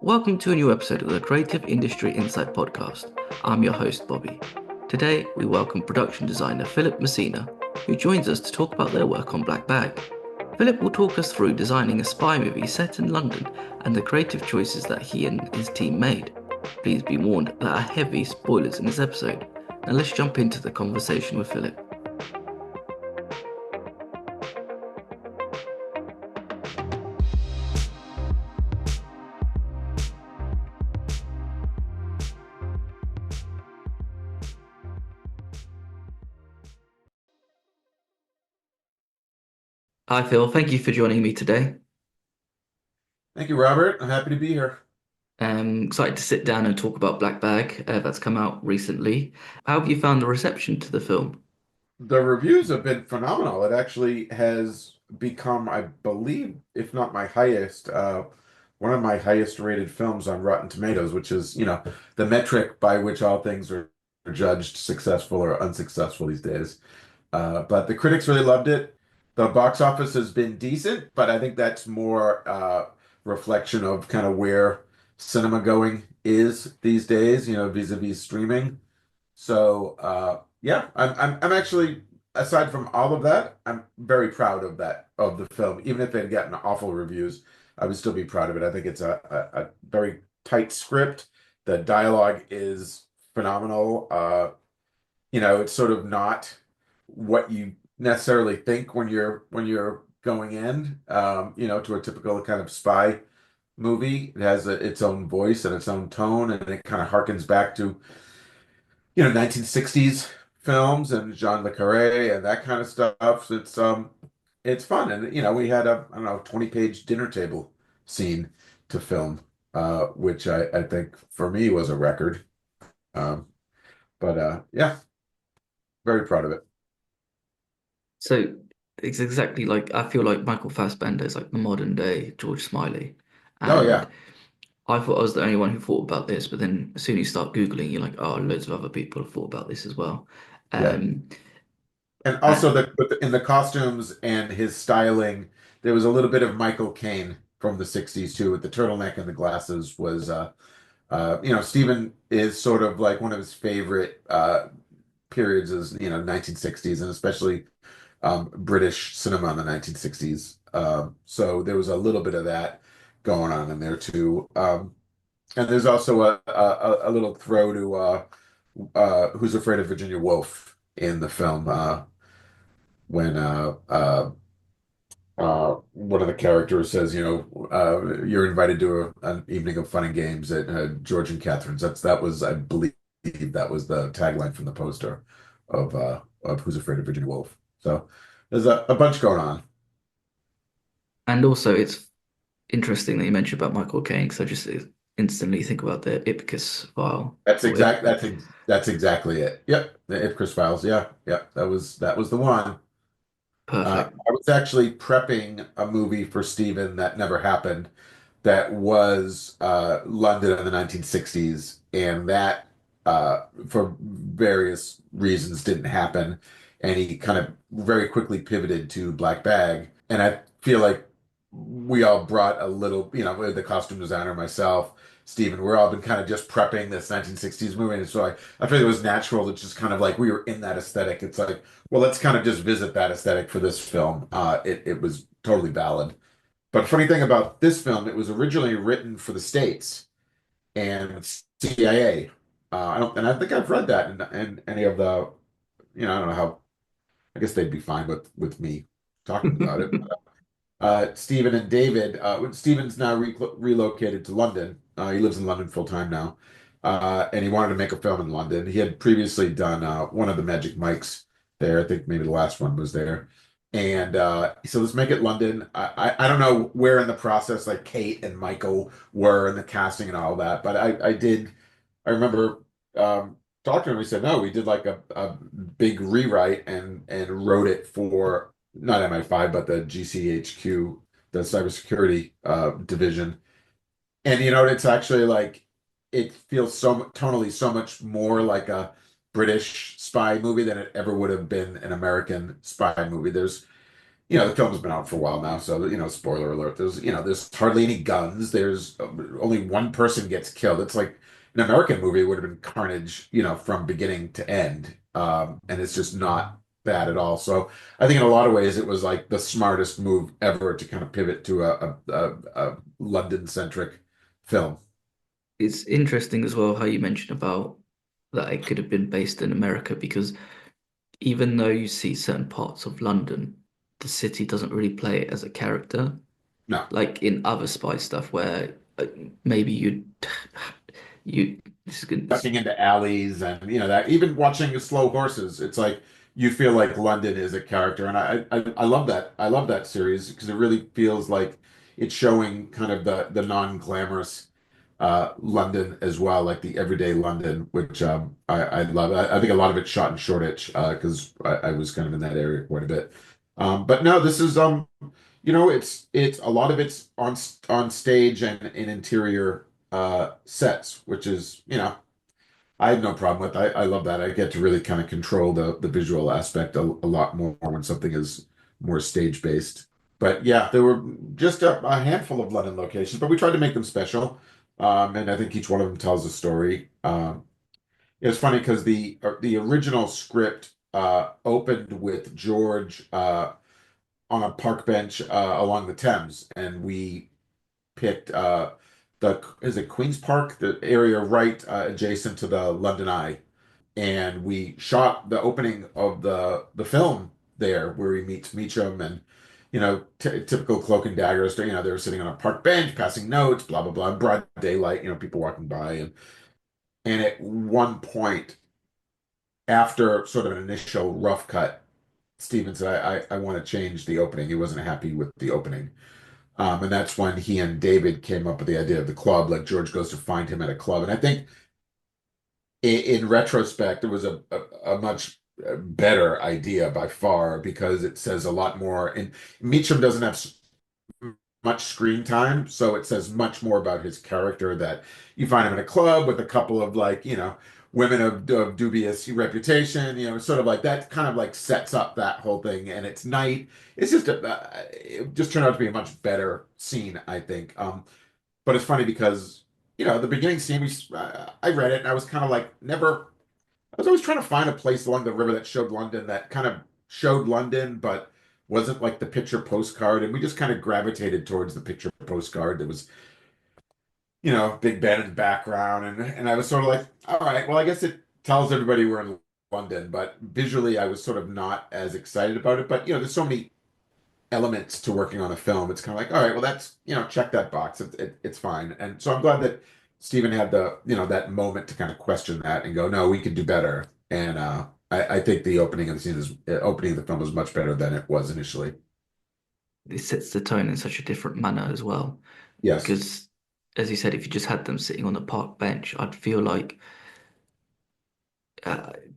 Welcome to a new episode of the Creative Industry Insight podcast. I'm your host, Bobby. Today, we welcome production designer Philip Messina, who joins us to talk about their work on Black Bag. Philip will talk us through designing a spy movie set in London and the creative choices that he and his team made. Please be warned there are heavy spoilers in this episode. Now let's jump into the conversation with Philip. Hi Phil, thank you for joining me today. Thank you, Robert. I'm happy to be here. Excited to sit down and talk about Black Bag, that's come out recently. How have you found the reception to the film? The reviews have been phenomenal. It actually has become, I believe, if not my highest, one of my highest rated films on Rotten Tomatoes, which is, the metric by which all things are judged successful or unsuccessful these days. But the critics really loved it. The box office has been decent, but I think that's more reflection of kind of where cinema going is these days, vis-a-vis streaming. So yeah, I'm actually, aside from all of that, I'm very proud of that of the film. Even if it had gotten awful reviews, I would still be proud of it. I think it's a very tight script. The dialogue is phenomenal. It's sort of not what you necessarily think when you're going in, to a typical kind of spy movie. It has its own voice and its own tone, and it kind of harkens back to 1960s films and Jean le Carré and that kind of stuff. So it's fun. And we had a, I don't know, 20-page dinner table scene to film, which I think for me was a record. Um, but yeah, very proud of it. So it's exactly like I feel like Michael Fassbender is like the modern day George Smiley. Oh And yeah. I thought I was the only one who thought about this, but then as soon as you start Googling, you're like, oh, loads of other people have thought about this as well. Yeah. Um, And uh, also in the costumes and his styling, there was a little bit of Michael Caine from the 60s too, with the turtleneck and the glasses was Stephen is sort of like one of his favorite periods is 1960s, and especially British cinema in the 1960s. So there was a little bit of that going on in there too. And there's also a little throw to Who's Afraid of Virginia Woolf in the film, when one of the characters says, you're invited to an evening of fun and games at George and Catherine's. That was, I believe, that was the tagline from the poster of Who's Afraid of Virginia Woolf. So there's a bunch going on. and also, it's interesting that you mentioned about Michael Caine because I just instantly think about the Ipkiss file That's or exact. That's exactly it. Yep, the Ipcress Files. Yeah, yeah, that was the one. perfect. I was actually prepping a movie for Steven that never happened. That was London in the 1960s, and that, for various reasons, didn't happen. And he kind of very quickly pivoted to Black Bag. And I feel like we all brought a little, with the costume designer, myself, Steven, we're all been kind of just prepping this 1960s movie. And so I feel it was natural to just kind of like we were in that aesthetic. It's like, well, let's kind of just visit that aesthetic for this film. It was totally valid. But funny thing about this film, it was originally written for the States and CIA. And I think I've read that in any of the, I don't know how, I guess they'd be fine with me talking about it. Stephen and David, Stephen's now relocated to London. He lives in London full time now. And he wanted to make a film in London. He had previously done one of the Magic Mikes there. I think maybe the last one was there. And so let's make it London. I don't know where in the process like Kate and Michael were in the casting and all that, but I remember talking to him. He said, no, we did like a big rewrite and wrote it for not MI5, but the GCHQ, the cybersecurity division. And it's actually like it feels tonally so much more like a British spy movie than it ever would have been an American spy movie. There's the film's been out for a while now, so spoiler alert. There's hardly any guns. There's only one person gets killed. It's like an American movie would have been carnage, from beginning to end, and it's just not bad at all. So I think in a lot of ways it was like the smartest move ever to kind of pivot to a London-centric film. It's interesting as well how you mentioned about that it could have been based in America because even though you see certain parts of London, the city doesn't really play it as a character. No. Like in other spy stuff where maybe you this is good. Ducking into alleys and that even watching slow horses, it's like you feel like London is a character, and I love that. I love that series because it really feels like it's showing kind of the non-glamorous London as well, like the everyday London, which I love. I think a lot of it's shot in Shoreditch because I was kind of in that area quite a bit. But no, this is it's a lot of it's on stage and in interior sets, which is I have no problem with. I love that. I get to really kind of control the visual aspect a lot more when something is more stage based. But yeah, there were just a handful of London locations, but we tried to make them special. And I think each one of them tells a story. It's funny because the original script opened with George on a park bench along the Thames, and we picked the is it Queen's Park, the area right adjacent to the London Eye, and we shot the opening of the film there, where he meets Meacham, and t typical cloak and dagger story. They were sitting on a park bench, passing notes, blah blah blah, broad daylight. People walking by, and at one point, after sort of an initial rough cut, Steven said, I want to change the opening. He wasn't happy with the opening. And that's when he and David came up with the idea of the club. Like George goes to find him at a club. And I think in retrospect, it was a much better idea by far because it says a lot more. And Meacham doesn't have much screen time, so it says much more about his character that you find him in a club with a couple of women of dubious reputation. Sort of like that kind of like sets up that whole thing, and it's night. It's just it just turned out to be a much better scene, I think. But it's funny because the beginning scene, I read it and I was kind of like never. I was always trying to find a place along the river that showed London, that kind of showed London, but wasn't like the picture postcard. And we just kind of gravitated towards the picture postcard. There was, Big Ben in the background. And I was sort of like, all right, well, I guess it tells everybody we're in London. But visually, I was sort of not as excited about it. But, there's so many elements to working on a film. It's kind of like, all right, well, that's, check that box. It's fine. And so I'm glad that Stephen had that moment to kind of question that and go, no, we could do better. And I think the opening of the scene opening of the film is much better than it was initially. It sets the tone in such a different manner as well. Yes. Because, as you said, if you just had them sitting on a park bench, I'd feel like.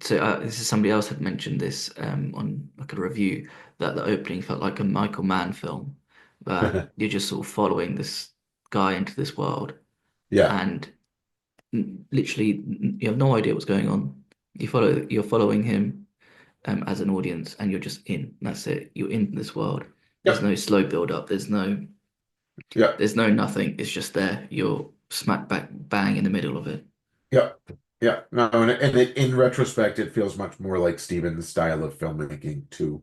This is somebody else had mentioned this on like a review that the opening felt like a Michael Mann film, that you're just sort of following this guy into this world, Yeah. and literally you have no idea what's going on. You're following him as an audience, and you're just in. That's it. You're in this world. There's Yep. no slow build up. Yep. There's no nothing. It's just there. You're smack back bang in the middle of it. Yep. Yeah. No, and in retrospect, it feels much more like Steven's style of filmmaking too.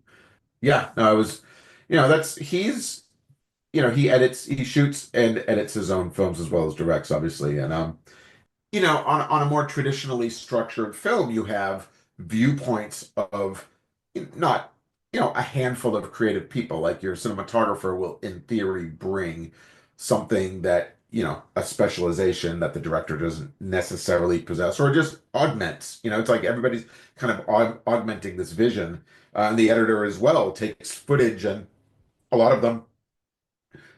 Yeah. No, I was, that's he shoots and edits his own films as well as directs, obviously. And on a more traditionally structured film, you have viewpoints of not, a handful of creative people. Like your cinematographer will, in theory, bring something that, a specialization that the director doesn't necessarily possess or just augments. It's like everybody's kind of augmenting this vision. And the editor as well takes footage, and a lot of them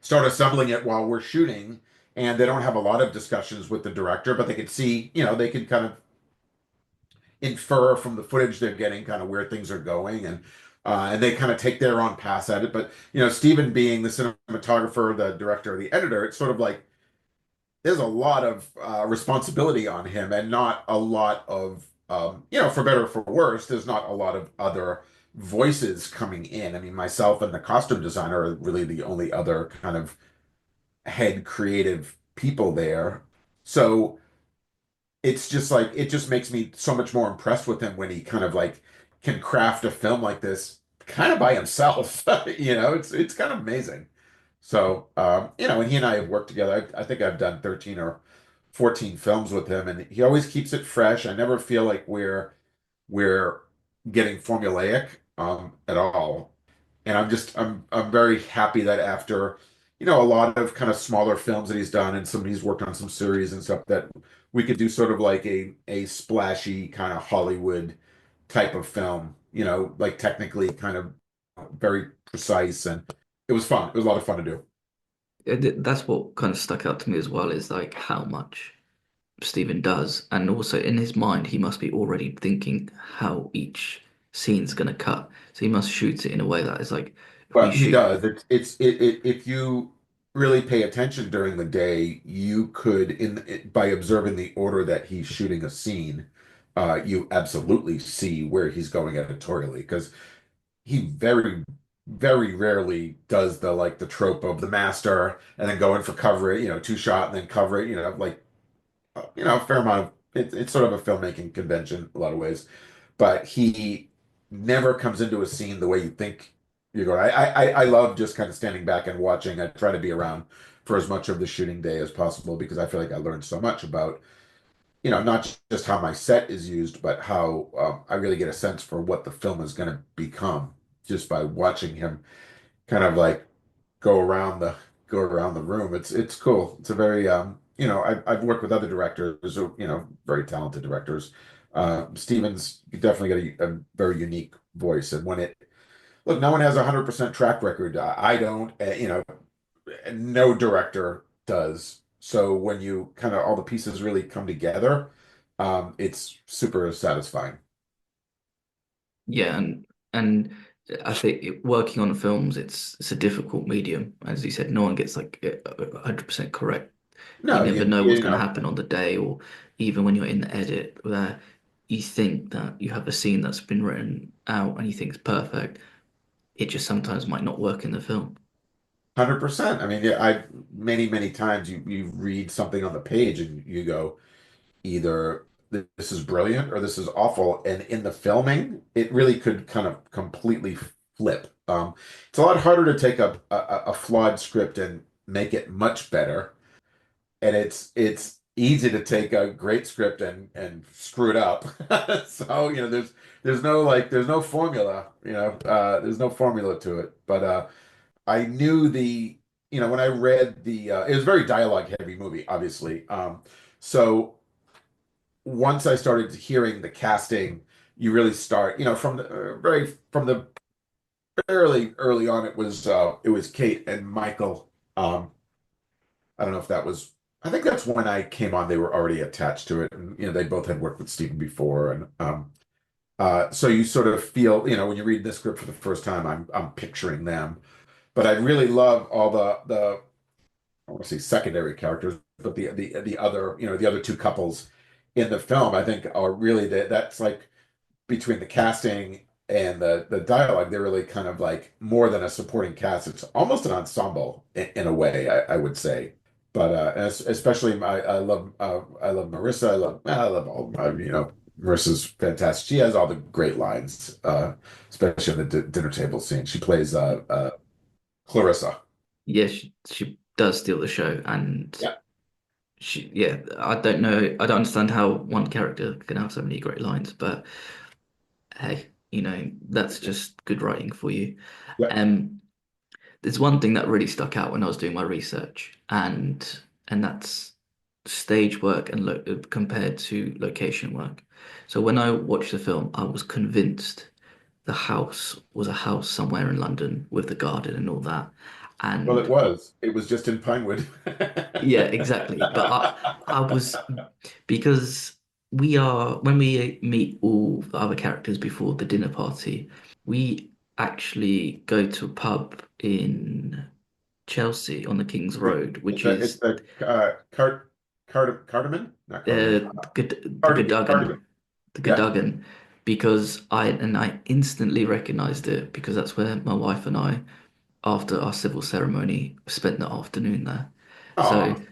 start assembling it while we're shooting, and they don't have a lot of discussions with the director, but they can see, they can kind of infer from the footage they're getting kind of where things are going, and they kind of take their own pass at it. But Stephen being the cinematographer, the director, the editor, it's sort of like there's a lot of responsibility on him, and not a lot of for better or for worse, there's not a lot of other voices coming in. I mean, myself and the costume designer are really the only other kind of head creative people there. So it's just like it just makes me so much more impressed with him when he kind of like can craft a film like this kind of by himself. It's kind of amazing. So and he and I have worked together. I think I've done 13 or 14 films with him, and he always keeps it fresh. I never feel like we're getting formulaic at all. And I'm very happy that after, a lot of kind of smaller films that he's done and he's worked on some series and stuff that we could do sort of like a splashy kind of Hollywood type of film, like technically kind of very precise, and it was fun. It was a lot of fun to do. That's what kind of stuck out to me as well, is like how much Stephen does, and also in his mind he must be already thinking how each scene's gonna cut. So he must shoot it in a way that is like, if we Well, he shoot, does. If you really pay attention during the day, you could by observing the order that he's shooting a scene, you absolutely see where he's going editorially because he very, very rarely does the trope of the master and then go in for cover it, two shot and then cover it, like a fair amount of it's sort of a filmmaking convention in a lot of ways, but he never comes into a scene the way you think you're going. I love just kind of standing back and watching. I try to be around for as much of the shooting day as possible because I feel like I learned so much about, not just how my set is used, but how I really get a sense for what the film is going to become just by watching him kind of like go around the go around the room. It's cool. It's a very I've worked with other directors, very talented directors. Steven's definitely got a very unique voice, and when it look, no one has 100% track record. I don't, no director does. So when you kind of all the pieces really come together, it's super satisfying. yeah, and I think working on films, it's a difficult medium. As you said, no one gets like 100% correct. You No, never you know what's you going to know, happen on the day, or even when you're in the edit, where you think that you have a scene that's been written out and you think it's perfect. It just sometimes might not work in the film. 100%. I mean, yeah, I many times you read something on the page and you go, either this is brilliant or this is awful. And in the filming, it really could kind of completely flip. It's a lot harder to take a flawed script and make it much better. And it's easy to take a great script and screw it up. So, there's no formula, there's no formula to it. But I knew when I read it was a very dialogue heavy movie, obviously. So once I started hearing the casting, you really start, from the fairly early on. It was Kate and Michael. I don't know if that was. I think that's when I came on. They were already attached to it, and they both had worked with Stephen before, and so you sort of feel, when you read the script for the first time, I'm picturing them. But I really love all the I want to say secondary characters, but the other, the other two couples in the film, I think are really that's like between the casting and the dialogue, they're really kind of like more than a supporting cast. It's almost an ensemble in a way, I would say. But especially I love Marissa. I love all Marissa's fantastic. She has all the great lines, especially in the dinner table scene. She plays Clarissa. Yeah, she does steal the show, and Yeah, yeah, I don't know, I don't understand how one character can have so many great lines, but hey, that's yeah, just good writing for you. yeah. Um, there's one thing that really stuck out when I was doing my research, and that's stage work and lo compared to location work. So when I watched the film, I was convinced the house was a house somewhere in London with the garden and all that. Well, it And was. It was just in Pinewood. yeah, exactly. But I was, because we are, when we meet all the other characters before the dinner party, we actually go to a pub in Chelsea on the King's Road, which It's is the cardamom, not cardamom, the cardigan, Cadogan, cardigan. the Yeah, Cadogan. because I instantly recognized it because that's where my wife and I, after our civil ceremony, spent the afternoon there. So Oh,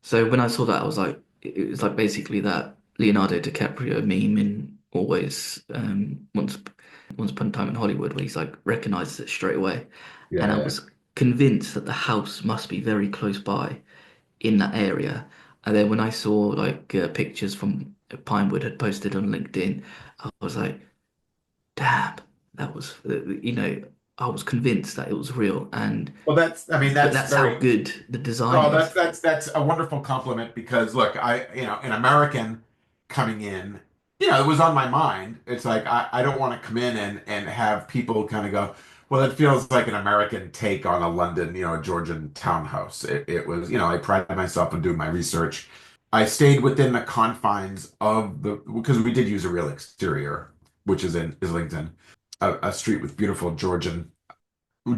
so when I saw that, I was like, it was like basically that Leonardo DiCaprio meme in Always Once Upon a Time in Hollywood, where he's like recognizes it straight away, and yeah, I yeah. was convinced that the house must be very close by in that area. And then when I saw like pictures from Pinewood had posted on LinkedIn, I was like, damn, that was I was convinced that it was real, and Well, I mean, but that's that's how very. good the design Oh, is. that's a wonderful compliment because look, an American coming in, it was on my mind. It's like I don't want to come in and have people kind of go, well, it feels like an American take on a London, a Georgian townhouse. It was, I pride myself on doing my research. I stayed within the confines of because we did use a real exterior, which is in Islington, a street with beautiful Georgian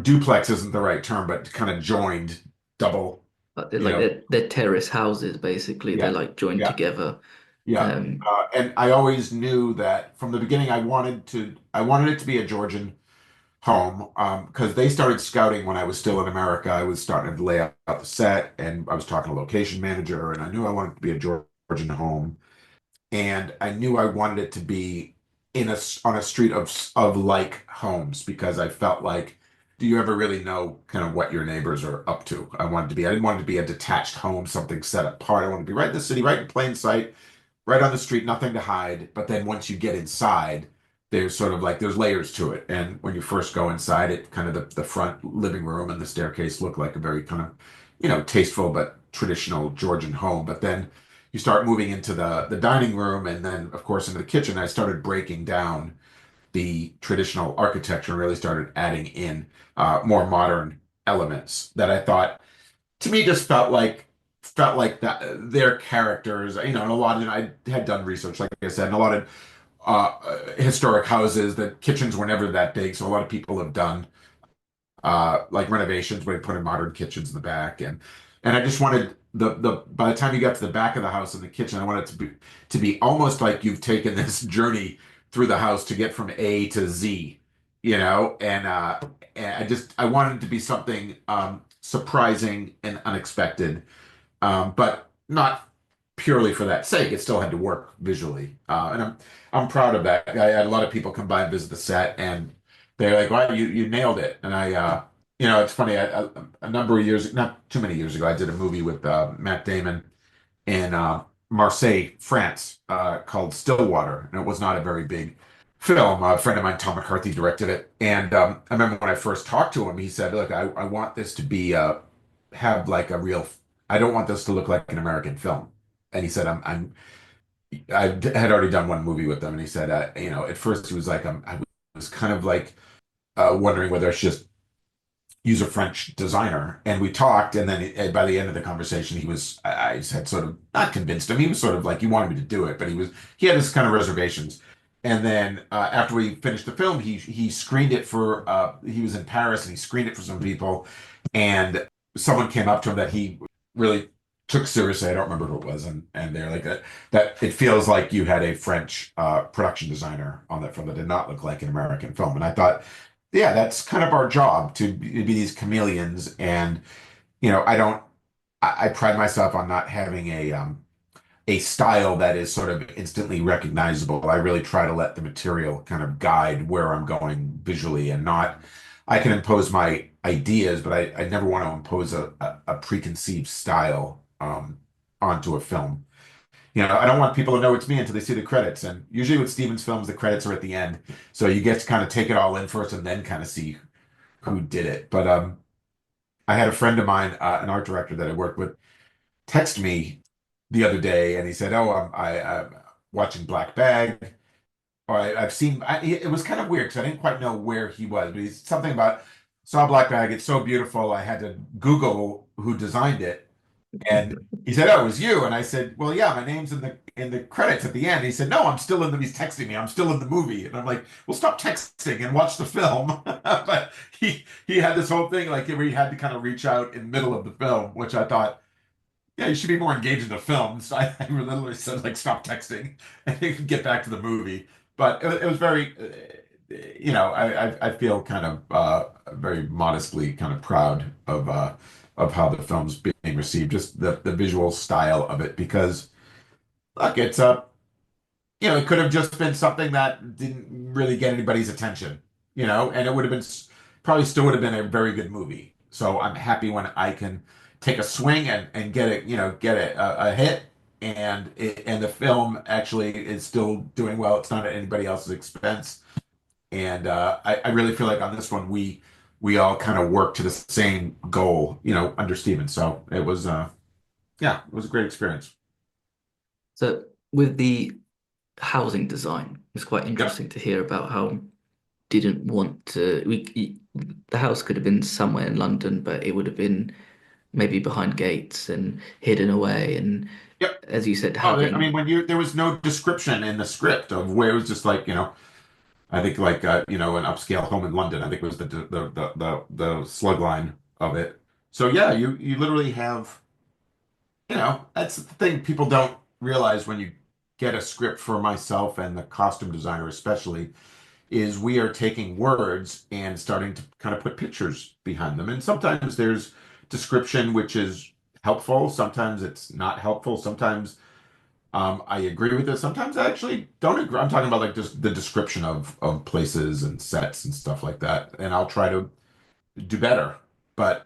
duplex isn't the right term, but kind of joined double, But they're you like know, they're terrace houses basically. They're yeah, like joined yeah, together. yeah. Um, And I always knew that from the beginning, I wanted it to be a Georgian home, because they started scouting when I was still in America. I was starting to lay out the set, and I was talking to location manager, and I knew I wanted it to be a Georgian home. And I knew I wanted it to be on a street of like homes because I felt like, do you ever really know kind of what your neighbors are up to? I didn't want it to be a detached home, something set apart. I wanted to be right in the city, right in plain sight, right on the street, nothing to hide. But then once you get inside, there's sort of like there's layers to it. And when you first go inside, it kind of the front living room and the staircase look like a very kind of, tasteful but traditional Georgian home. But then you start moving into the dining room and then of course into the kitchen. I started breaking down the traditional architecture and really started adding in more modern elements that I thought to me just felt like that their characters, and a lot of I had done research, like I said, and a lot of historic houses. The kitchens were never that big, so a lot of people have done like renovations where they put in modern kitchens in the back, and I just wanted the by the time you got to the back of the house and the kitchen, I wanted it to be almost like you've taken this journey through the house to get from A to Z, and I wanted it to be something surprising and unexpected, but not purely for that sake. It still had to work visually, and I'm proud of that. I had a lot of people come by and visit the set, and they're like, "Wow, you nailed it!" And it's funny. A number of years, not too many years ago, I did a movie with Matt Damon in Marseille, France, called Stillwater, and it was not a very big film. A friend of mine, Tom McCarthy, directed it, and I remember when I first talked to him, he said, "Look, I want this to be have like a real. I don't want this to look like an American film." And he said, I had already done one movie with them, and he said, at first he was like, I was kind of like wondering whether I should just use a French designer. And we talked, and then by the end of the conversation, I had sort of not convinced him. He was sort of like, he wanted me to do it, but he had his kind of reservations. And then after we finished the film, he screened it he was in Paris and he screened it for some people. And someone came up to him that he really took seriously. I don't remember who it was. And they're like, that it feels like you had a French production designer on that film that did not look like an American film. And I thought, yeah, that's kind of our job to be these chameleons. And, I don't, I pride myself on not having a style that is sort of instantly recognizable. I really try to let the material kind of guide where I'm going visually and not, I can impose my ideas, but I never want to impose a preconceived style onto a film. I don't want people to know it's me until they see the credits. And usually with Stevens films, the credits are at the end. So you get to kind of take it all in first and then kind of see who did it. But I had a friend of mine, an art director that I worked with, text me the other day, and he said, "Oh, I'm watching Black Bag." Or I've seen. It was kind of weird because I didn't quite know where he was, but he's something about saw Black Bag. It's so beautiful. I had to Google who designed it, and he said, "Oh, it was you." And I said, "Well, yeah, my name's in the credits at the end." He said, "No, I'm still in the." He's texting me. I'm still in the movie, and I'm like, "Well, stop texting and watch the film." But he had this whole thing like where he had to kind of reach out in the middle of the film, which I thought, yeah, you should be more engaged in the film. So I literally said like, "Stop texting and get back to the movie." But it was very, I feel kind of very modestly kind of proud of how the film's being received, just the visual style of it, because look, it's a it could have just been something that didn't really get anybody's attention, and it would have been probably still would have been a very good movie. So I'm happy when I can take a swing and get it, get a hit, and the film actually is still doing well. It's not at anybody else's expense, and I really feel like on this one we all kind of work to the same goal, under Steven. So it was yeah, it was a great experience. So with the housing design, it's quite Yep. interesting to hear about how didn't want to. The house could have been somewhere in London, but it would have been maybe behind gates and hidden away. And Yep. as you said, Oh, I mean, having there was no description in the script of where it was just like, I think like an upscale home in London. I think was the slug line of it. So yeah, you literally have, that's the thing people don't realize when you get a script for myself and the costume designer especially, is we are taking words and starting to kind of put pictures behind them. And sometimes there's description which is helpful, sometimes it's not helpful, sometimes I agree with it. Sometimes I actually don't agree. I'm talking about like just the description of places and sets and stuff like that. And I'll try to do better. But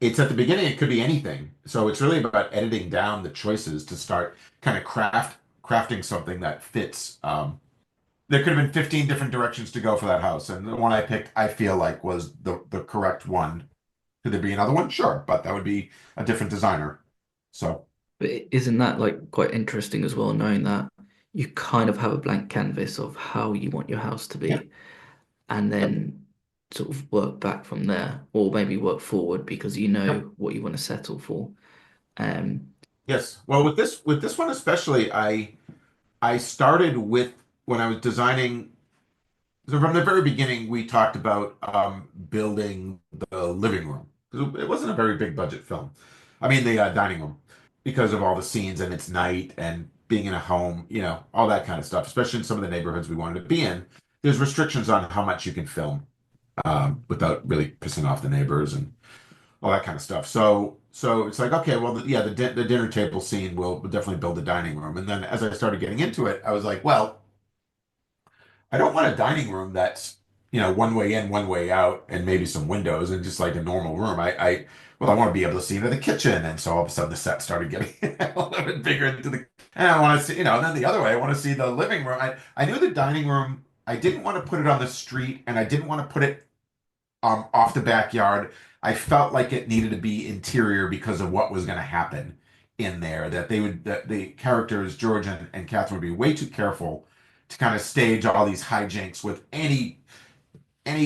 it's at the beginning, it could be anything. So it's really about editing down the choices to start kind of crafting something that fits. There could have been 15 different directions to go for that house. And the one I picked, I feel like was the correct one. Could there be another one? Sure, but that would be a different designer. So But isn't that like quite interesting as well, knowing that you kind of have a blank canvas of how you want your house to yeah. be, and Yep. then sort of work back from there, or maybe work forward because you Yep. know what you want to settle for. Um, Yes. Well, with this one especially, I started with when I was designing. So from the very beginning, we talked about building the living room because it wasn't a very big budget film. I mean, the dining room because of all the scenes and it's night and being in a home, all that kind of stuff. Especially in some of the neighborhoods we wanted to be in, there's restrictions on how much you can film without really pissing off the neighbors and all that kind of stuff. So it's like, okay, well, yeah, the dinner table scene will definitely build the dining room. And then as I started getting into it, I was like, well, I don't want a dining room that's, one way in, one way out, and maybe some windows and just like a normal room. Well, I want to be able to see into the kitchen. And so all of a sudden the set started getting a little bit bigger into and I want to see, and then the other way, I want to see the living room. I knew the dining room, I didn't want to put it on the street and I didn't want to put it off the backyard. I felt like it needed to be interior because of what was going to happen in there. That the characters, George and Catherine, would be way too careful to kind of stage all these hijinks with any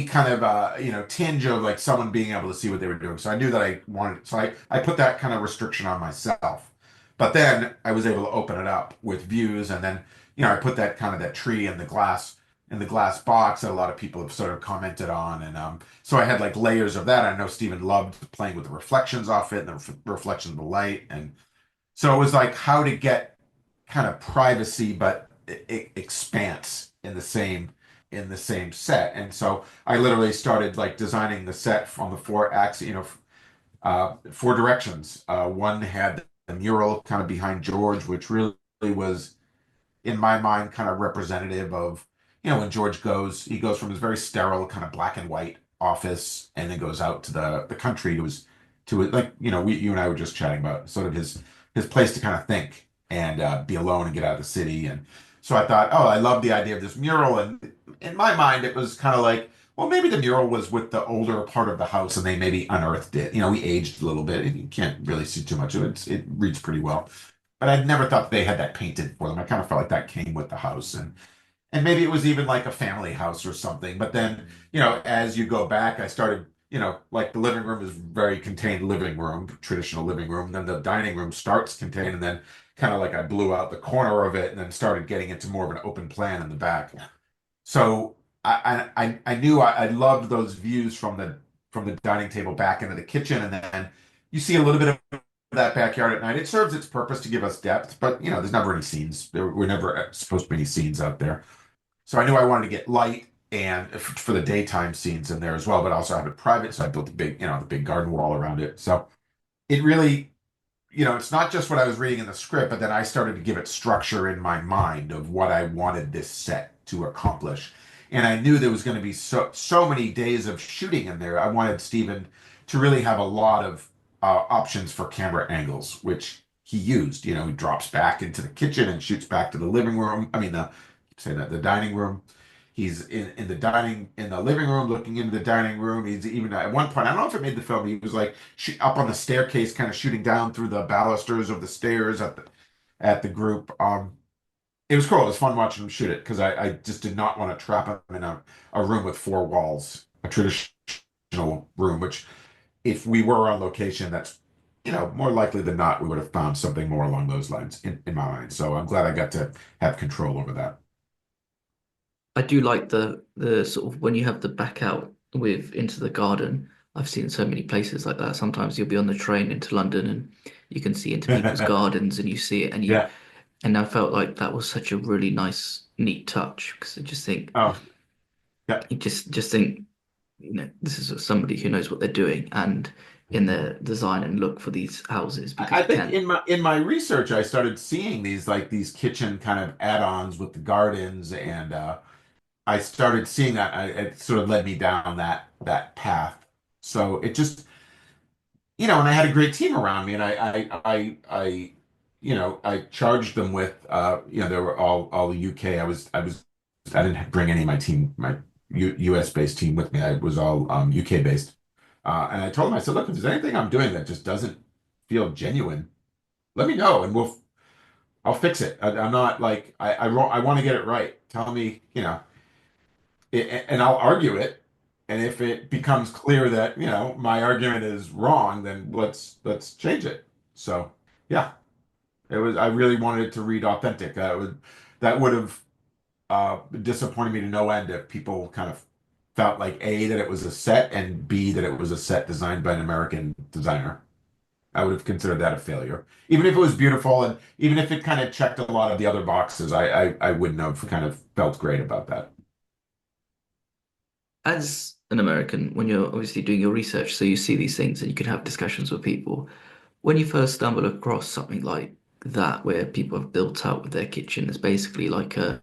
kind of tinge of like someone being able to see what they were doing. So I knew that I wanted, so I put that kind of restriction on myself. But then I was able to open it up with views, and then I put that kind of that tree in the glass box that a lot of people have sort of commented on, and so I had like layers of that. I know Stephen loved playing with the reflections off it and the reflection of the light, and so it was like how to get kind of privacy but expanse in the same set. And so I literally started like designing the set on the four axes, four directions. One had the mural kind of behind George, which really was in my mind kind of representative of when George he goes from his very sterile kind of black and white office and then goes out to the country to like you and I were just chatting about sort of his place to kind of think and be alone and get out of the city. And so I thought, oh, I love the idea of this mural. And in my mind it was kind of like, well, maybe the mural was with the older part of the house and they maybe unearthed it. We aged a little bit and you can't really see too much of it. It reads pretty well, but I'd never thought they had that painted for them. I kind of felt like that came with the house, and maybe it was even like a family house or something. But then, as you go back, I started, like the living room is very contained living room, traditional living room. Then the dining room starts contained, and then kind of like I blew out the corner of it, and then started getting into more of an open plan in the back. So I knew I loved those views from the dining table back into the kitchen, and then you see a little bit of that backyard at night. It serves its purpose to give us depth, but there's never any scenes. There were never supposed to be any scenes out there. So I knew I wanted to get light and for the daytime scenes in there as well, but also have it private. So I built a big, the big garden wall around it. So it really, it's not just what I was reading in the script, but then I started to give it structure in my mind of what I wanted this set to accomplish. And I knew there was going to be so many days of shooting in there. I wanted Steven to really have a lot of options for camera angles, which he used. He drops back into the kitchen and shoots back to the living room. I mean, say that the dining room. He's in the living room, looking into the dining room. He's even at one point, I don't know if it made the film. He was like up on the staircase, kind of shooting down through the balusters of the stairs at the group. It was cool. It was fun watching him shoot it because I just did not want to trap him in a room with four walls, a traditional room. Which, if we were on location, that's more likely than not, we would have found something more along those lines in my mind. So I'm glad I got to have control over that. I do like the sort of when you have the back out with into the garden. I've seen so many places like that. Sometimes you'll be on the train into London and you can see into people's gardens and you see it Yeah. and I felt like that was such a really nice, neat touch because I just think Oh, yeah. you just think, this is somebody who knows what they're doing and in their design and look for these houses because I you think can. in my research, I started seeing these kitchen kind of add-ons with the gardens, and I started seeing that. It sort of led me down that path. So it just, and I had a great team around me, and I charged them with, they were all UK. I didn't bring any of my team, my US based team with me. I was all UK based, and I told them, I said, look, if there's anything I'm doing that just doesn't feel genuine, let me know, and I'll fix it. I'm not like I want to get it right. Tell me, and I'll argue it. And if it becomes clear that, my argument is wrong, then let's change it. So yeah, I really wanted it to read authentic. That would have disappointed me to no end if people kind of felt like A, that it was a set, and B, that it was a set designed by an American designer. I would have considered that a failure. Even if it was beautiful and even if it kind of checked a lot of the other boxes, I wouldn't have kind of felt great about that. As an American, when you're obviously doing your research, so you see these things and you can have discussions with people. When you first stumble across something like that, where people have built out with their kitchen, it's basically like I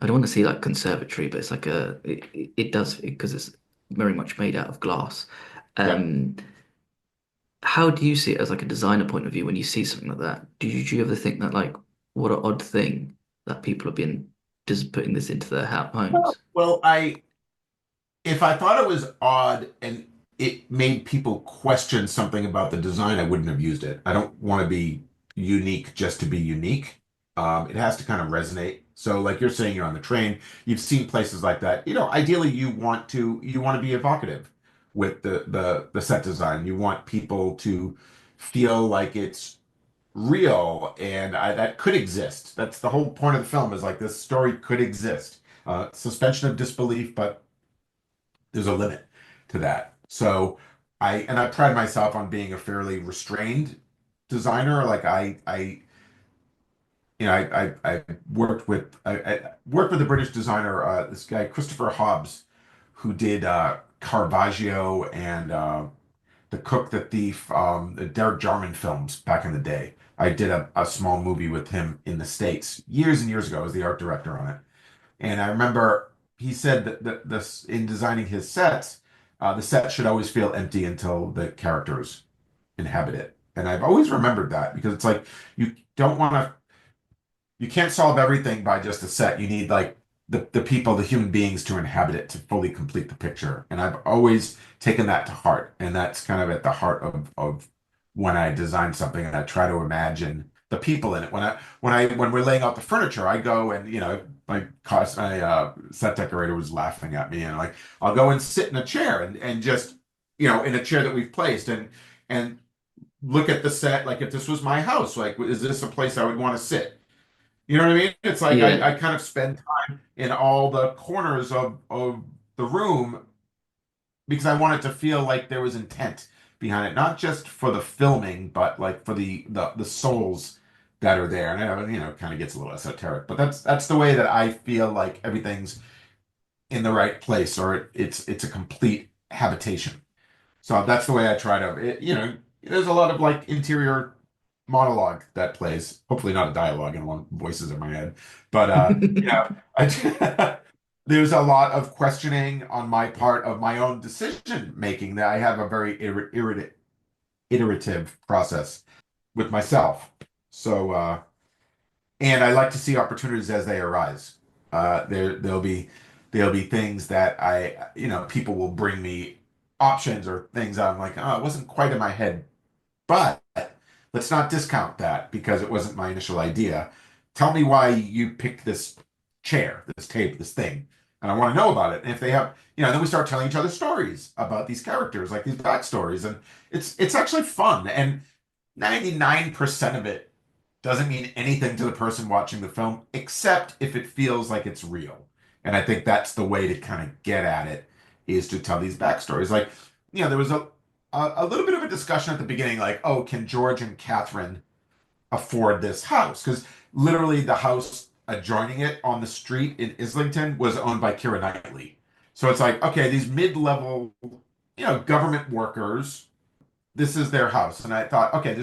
don't want to say like conservatory, but it's like it does because it's very much made out of glass. Yeah. Um, how do you see it as like a designer point of view when you see something like that? Do you ever think that like what an odd thing that people have been just putting this into their homes? Well, if I thought it was odd and it made people question something about the design, I wouldn't have used it. I don't want to be unique just to be unique. It has to kind of resonate. So, like you're saying, you're on the train. You've seen places like that. Ideally, you want to be evocative with the set design. You want people to feel like it's real, and that could exist. That's the whole point of the film. Is like this story could exist. Suspension of disbelief, but there's a limit to that. So I pride myself on being a fairly restrained designer. Like I worked with a British designer, this guy Christopher Hobbs, who did Caravaggio and The Cook, the Thief, the Derek Jarman films back in the day. I did a small movie with him in the States years and years ago. I was the art director on it. And I remember he said that this in designing his sets, the set should always feel empty until the characters inhabit it. And I've always remembered that because it's like you don't want to, you can't solve everything by just a set. You need like the people, the human beings to inhabit it to fully complete the picture. And I've always taken that to heart. And that's kind of at the heart of when I design something and I try to imagine the people in it. When we're laying out the furniture, I go and my set decorator was laughing at me and like I'll go and sit in a chair and just in a chair that we've placed and look at the set like if this was my house, like is this a place I would want to sit? You know what I mean? It's like Yeah, I kind of spend time in all the corners of the room because I want it to feel like there was intent behind it, not just for the filming, but like for the souls that are there. And I know, it kind of gets a little esoteric, but that's the way that I feel like everything's in the right place, or it's a complete habitation. So that's the way I try to, there's a lot of like interior monologue that plays. Hopefully not a dialogue and along voices in my head, but there's a lot of questioning on my part of my own decision making that I have a very iterative process with myself. So, and I like to see opportunities as they arise. There'll be things that people will bring me options or things I'm like, oh, it wasn't quite in my head, but let's not discount that because it wasn't my initial idea. Tell me why you picked this chair, this table, this thing, and I want to know about it. And if they have, then we start telling each other stories about these characters, like these backstories, and it's actually fun. And 99% of it doesn't mean anything to the person watching the film, except if it feels like it's real. And I think that's the way to kind of get at it is to tell these backstories. Like, there was a little bit of a discussion at the beginning, like, oh, can George and Catherine afford this house? Because literally the house adjoining it on the street in Islington was owned by Keira Knightley. So it's like, okay, these mid-level, government workers, this is their house. And I thought, okay,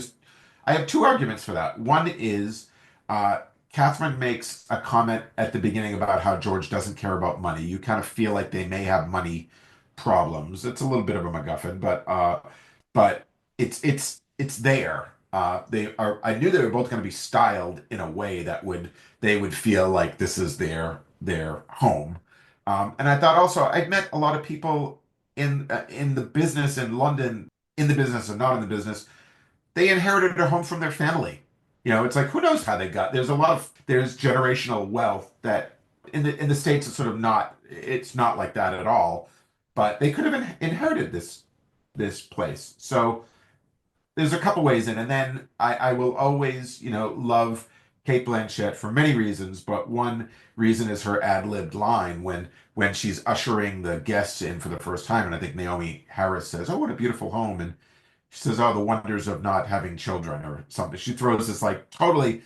I have two arguments for that. One is uh, Catherine makes a comment at the beginning about how George doesn't care about money. You kind of feel like they may have money problems. It's a little bit of a MacGuffin, but it's there. They are. I knew they were both going to be styled in a way that they would feel like this is their home. And I thought also I'd met a lot of people in the business in London, in the business and not in the business. They inherited a home from their family. It's like who knows how they got. There's generational wealth that in the States it's not like that at all. But they could have inherited this place. So there's a couple ways in, and then I will always, love Kate Blanchett for many reasons, but one reason is her ad-libbed line when she's ushering the guests in for the first time, and I think Naomi Harris says, "Oh, what a beautiful home," and she says, "Oh, the wonders of not having children," or something. She throws this like totally.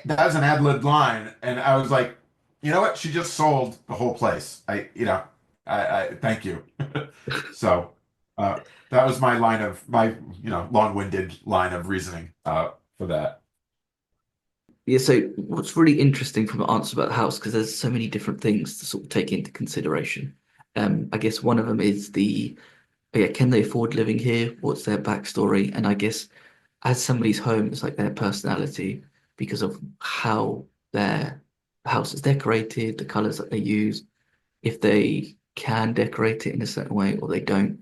That's an ad-libbed line, and I was like, you know what? She just sold the whole place. I thank you. So uh, that was my long-winded line of reasoning for that. Yeah, so what's really interesting from the answer about the house, because there's so many different things to sort of take into consideration. I guess one of them is yeah, can they afford living here? What's their backstory? And I guess as somebody's home, it's like their personality because of how their house is decorated, the colors that they use, if they can decorate it in a certain way or they don't,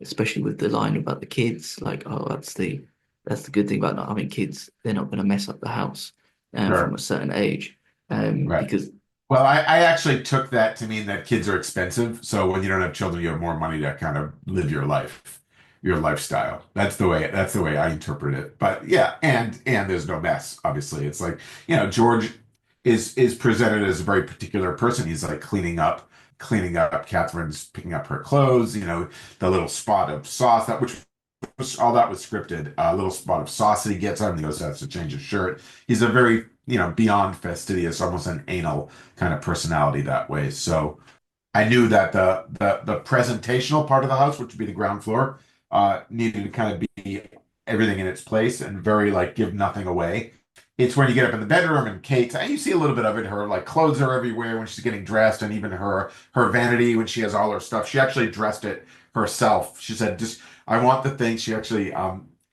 especially with the line about the kids, like, oh, that's the good thing about not having kids. They're not going to mess up the house from a Sure. certain age. Right. Because Well, I actually took that to mean that kids are expensive. So when you don't have children, you have more money to kind of live your lifestyle. That's the way I interpret it. But yeah, and there's no mess, obviously. It's like, George is presented as a very particular person. He's like cleaning up. Catherine's picking up her clothes, the little spot of sauce all that was scripted. A little spot of sauce that he gets on him. He goes, has to change his shirt. He's a very, beyond fastidious, almost an anal kind of personality that way. So I knew that the presentational part of the house, which would be the ground floor, needed to kind of be everything in its place and very like give nothing away. It's when you get up in the bedroom and Kate, and you see a little bit of it. Her like clothes are everywhere when she's getting dressed, and even her vanity when she has all her stuff. She actually dressed it herself. She said, "Just I want the thing." She actually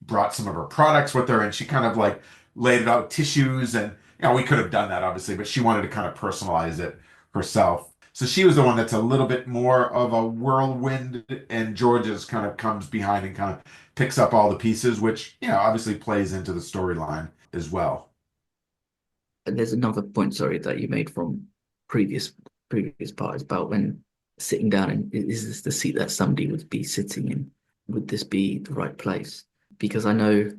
brought some of her products with her, and she kind of like laid it out, tissues, and we could have done that obviously, but she wanted to kind of personalize it herself. So she was the one that's a little bit more of a whirlwind, and George's kind of comes behind and kind of picks up all the pieces, which, obviously plays into the storyline as well. and there's another point, sorry, that you made from previous previous part is about when sitting down and is this the seat that somebody would be sitting in? Would this be the right place? Because I know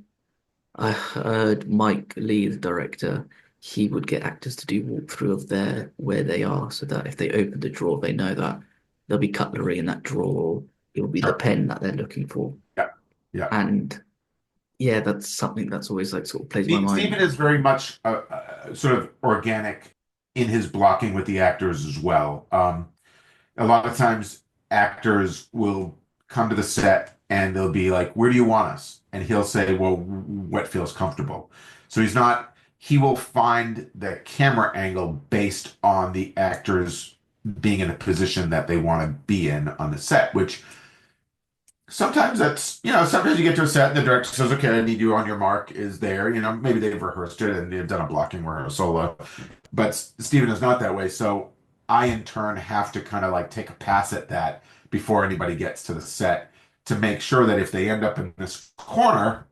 I heard Mike Lee, the director, he would get actors to do walkthrough of where they are, so that if they open the drawer, they know that there'll be cutlery in that drawer, or it will be the Sure. pen that they're looking for. Yeah. Yeah. And yeah, that's something that's always like sort of plays my Steven mind. is very much sort of organic in his blocking with the actors as well. A lot of times actors will come to the set and they'll be like, "Where do you want us?" And he'll say, "Well, what feels comfortable." So he will find the camera angle based on the actors being in a position that they want to be in on the set, which sometimes sometimes you get to a set and the director says, "Okay, I need you on your mark," is there. Maybe they've rehearsed it and they've done a blocking rehearsal. But Steven is not that way. So I, in turn, have to kind of like take a pass at that before anybody gets to the set to make sure that if they end up in this corner,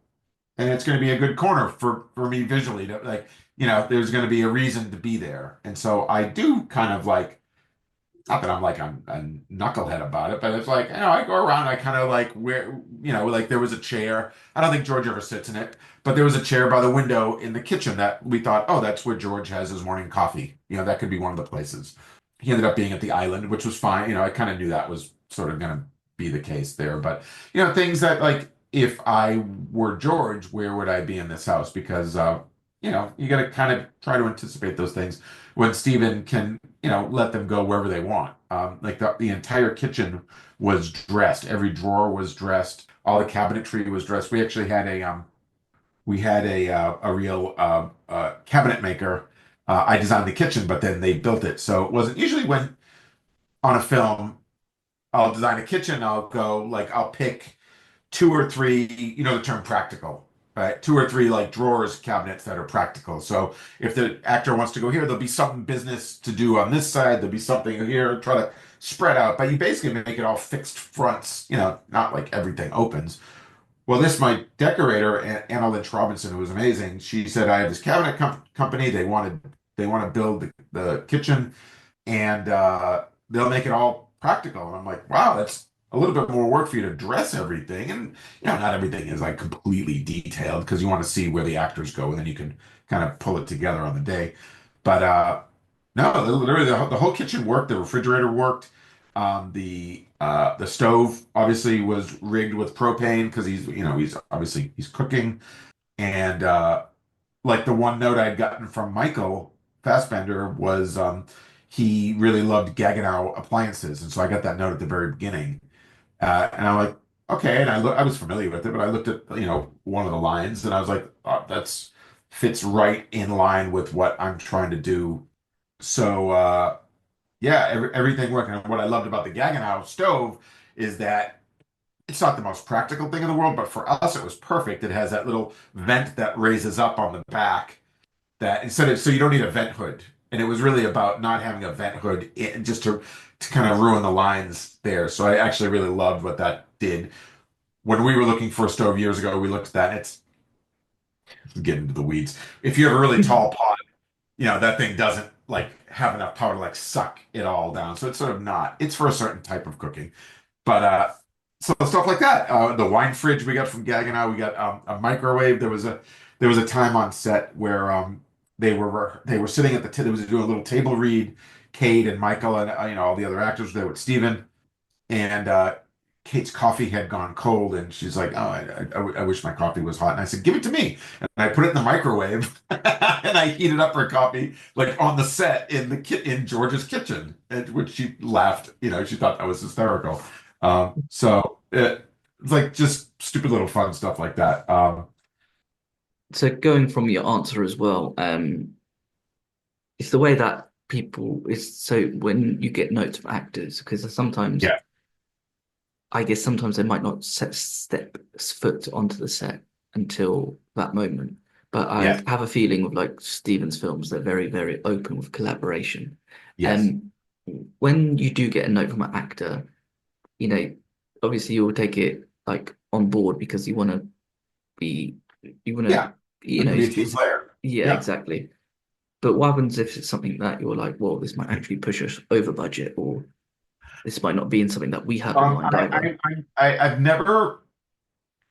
then it's going to be a good corner for me visually. There's going to be a reason to be there. And so I do kind of like, not that I'm like I'm a knucklehead about it, but it's like, I go around, I kind of like where, like there was a chair. I don't think George ever sits in it, but there was a chair by the window in the kitchen that we thought, oh, that's where George has his morning coffee. That could be one of the places. He ended up being at the island, which was fine. I kind of knew that was sort of going to be the case there, but things that like if I were George, where would I be in this house? Because you got to kind of try to anticipate those things when Steven can, let them go wherever they want. Like the entire kitchen was dressed. Every drawer was dressed. All the cabinetry was dressed. We had a real cabinet maker. I designed the kitchen, but then they built it. So it wasn't usually when on a film, I'll design a kitchen, I'll pick two or three, the term practical, right? Two or three like drawers, cabinets that are practical. So if the actor wants to go here, there'll be some business to do on this side. There'll be something here, try to spread out, but you basically make it all fixed fronts, not like everything opens. Well, my decorator, Anna Lynch Robinson, who was amazing, she said, I have this cabinet company. They want to build the kitchen and they'll make it all practical. And I'm like, wow, that's a little bit more work for you to dress everything. And not everything is like completely detailed because you want to see where the actors go, and then you can kind of pull it together on the day. But no, literally the whole kitchen worked. The refrigerator worked. The stove obviously was rigged with propane because he's cooking. And like the one note I'd gotten from Michael Fassbender was he really loved Gaggenau appliances, and so I got that note at the very beginning, and I'm like, okay, and I was familiar with it, but I looked at one of the lines, and I was like, oh, that's fits right in line with what I'm trying to do. So yeah, everything worked. And what I loved about the Gaggenau stove is that it's not the most practical thing in the world, but for us, it was perfect. It has that little vent that raises up on the back that instead of, so you don't need a vent hood. And it was really about not having a vent hood just to kind of ruin the lines there. So I actually really loved what that did. When we were looking for a stove years ago, we looked at that and it's getting into the weeds. If you have a really tall pot, that thing doesn't like have enough power to like suck it all down. So it's sort of not, it's for a certain type of cooking. But so stuff like that. The wine fridge we got from Gaggenau. We got a microwave. There was a time on set where they were sitting at they was doing a little table read. Kate and Michael and all the other actors were there with Steven. And Kate's coffee had gone cold, and she's like, "Oh, I wish my coffee was hot." And I said, "Give it to me." And I put it in the microwave, and I heated up her coffee like on the set in George's kitchen, which she laughed. She thought that was hysterical. So it's like just stupid little fun stuff like that. So going from your answer as well, it's the way that people is so when you get notes from actors, because sometimes Yeah, I guess sometimes they might not step foot onto the set until that moment. But I yeah, have a feeling with like Steven's films, they're very, very open with collaboration. yes, Um, when you do get a note from an actor, you know, obviously you'll take it like on board because be, you want to, yeah. It can be a team player. yeah, Yeah. exactly. But what happens if it's something that you're like, well, this might actually push us over budget, or this might not be in something that we have in mind either? I've never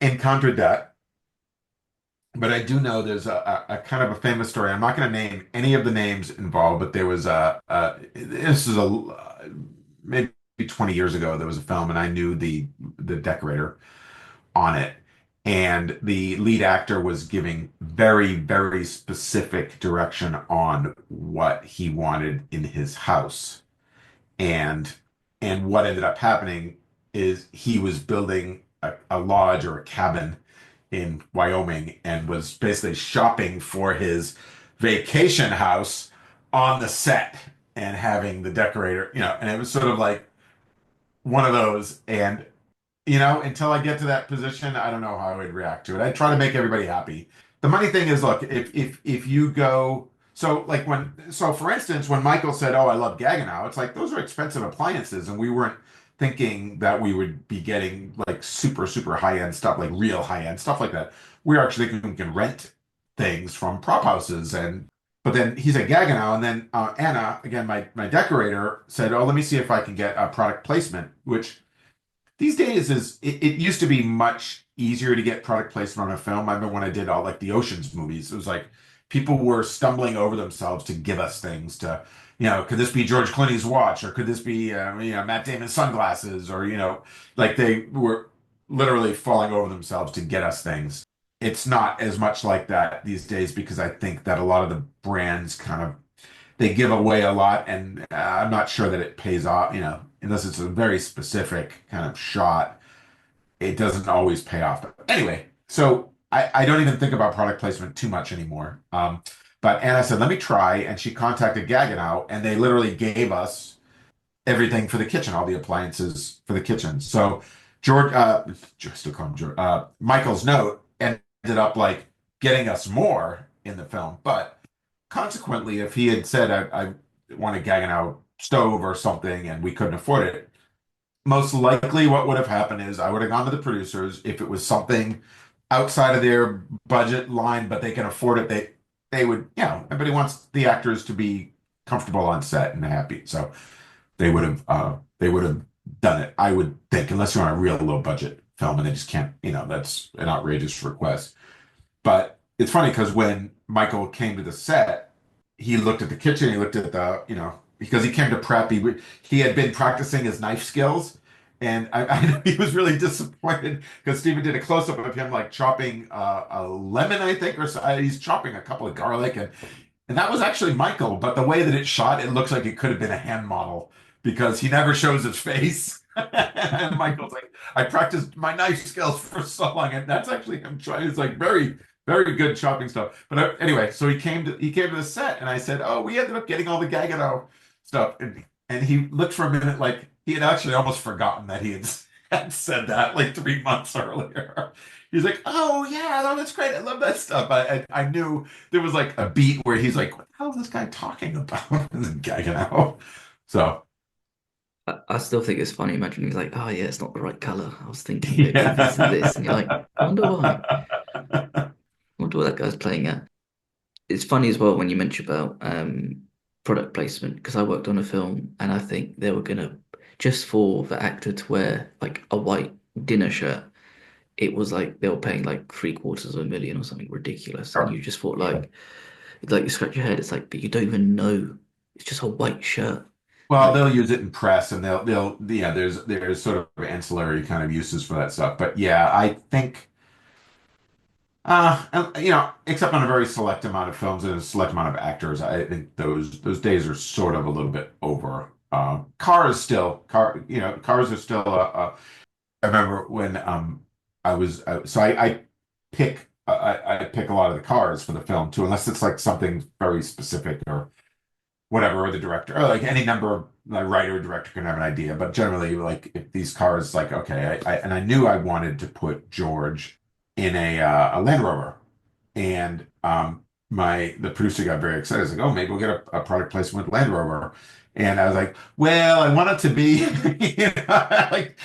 encountered that. But I do know there's a kind of a famous story. I'm not going to name any of the names involved, but there was this is maybe 20 years ago. There was a film, and I knew the decorator on it, and the lead actor was giving very, very specific direction on what he wanted in his house. And what ended up happening is he was building a lodge or a cabin in Wyoming and was basically shopping for his vacation house on the set and having the decorator, and it was sort of like one of those. And until I get to that position, I don't know how I would react to it. I try to make everybody happy. The money thing is, look, if you go, so like so for instance, when Michael said, "Oh, I love Gaggenau," it's like those are expensive appliances, and we weren't thinking that we would be getting like super super high end stuff, like real high end stuff like that. We're actually thinking we can rent things from prop houses, and but then he said Gaggenau, and then Anna, again, my decorator, said, "Oh, let me see if I can get a product placement," which these days it used to be much easier to get product placement on a film. I remember when I did all like the Oceans movies, it was like people were stumbling over themselves to give us things to, could this be George Clooney's watch, or could this be, Matt Damon's sunglasses, or, like they were literally falling over themselves to get us things. It's not as much like that these days because I think that a lot of the brands kind of they give away a lot, and I'm not sure that it pays off, unless it's a very specific kind of shot. It doesn't always pay off. But anyway, so I don't even think about product placement too much anymore. But Anna said, let me try. And she contacted Gaggenau, and they literally gave us everything for the kitchen, all the appliances for the kitchen. So George, still call him George, Michael's note ended up like getting us more in the film. But consequently, if he had said, I want a Gaggenau stove or something, and we couldn't afford it, most likely what would have happened is I would have gone to the producers. If it was something outside of their budget line, but they can afford it, they would, everybody wants the actors to be comfortable on set and happy. So they would have done it, I would think, unless you're on a real low budget film and they just can't, that's an outrageous request. But it's funny because when Michael came to the set, he looked at the kitchen, he looked at because he came to prep, he had been practicing his knife skills. And I know he was really disappointed because Stephen did a close up of him like chopping a lemon, I think, or so, he's chopping a couple of garlic, and that was actually Michael. But the way that it shot, it looks like it could have been a hand model because he never shows his face. And Michael's like, I practiced my knife skills for so long, and that's actually him trying. It's like very, very good chopping stuff. But anyway, so he came to the set, and I said, "Oh, we ended up getting all the Gaggenau stuff," and he looked for a minute like he had actually almost forgotten that he had said that like 3 months earlier. He's like, "Oh yeah, no, that's great. I love that stuff." I knew there was like a beat where he's like, "What the hell is this guy talking about?" And then Gaggenau. So I still think it's funny. Imagine he's like, oh yeah, it's not the right color. I was thinking maybe this and this, and you're like, yeah. I wonder why. I wonder what that guy's playing at. It's funny as well when you mention about product placement because I worked on a film and I think they were gonna just for the actor to wear like a white dinner shirt. It was like they were paying like 750,000 or something ridiculous, and Sure. you just thought like you scratch your head. It's like, but you don't even know. It's just a white shirt. Well, Like they'll use it in press, and they'll yeah. There's sort of ancillary kind of uses for that stuff. But yeah, I think and, except on a very select amount of films and a select amount of actors, I think those days are sort of a little bit over. Cars are still I remember when I I pick a lot of the cars for the film too, unless it's like something very specific or whatever, or the director, or like any number of like writer or director can have an idea. But generally, like if these cars, like okay, I knew I wanted to put George in a Land Rover, and the producer got very excited. I was like, oh, maybe we'll get a product placement with Land Rover. And I was like, well, I want it to be like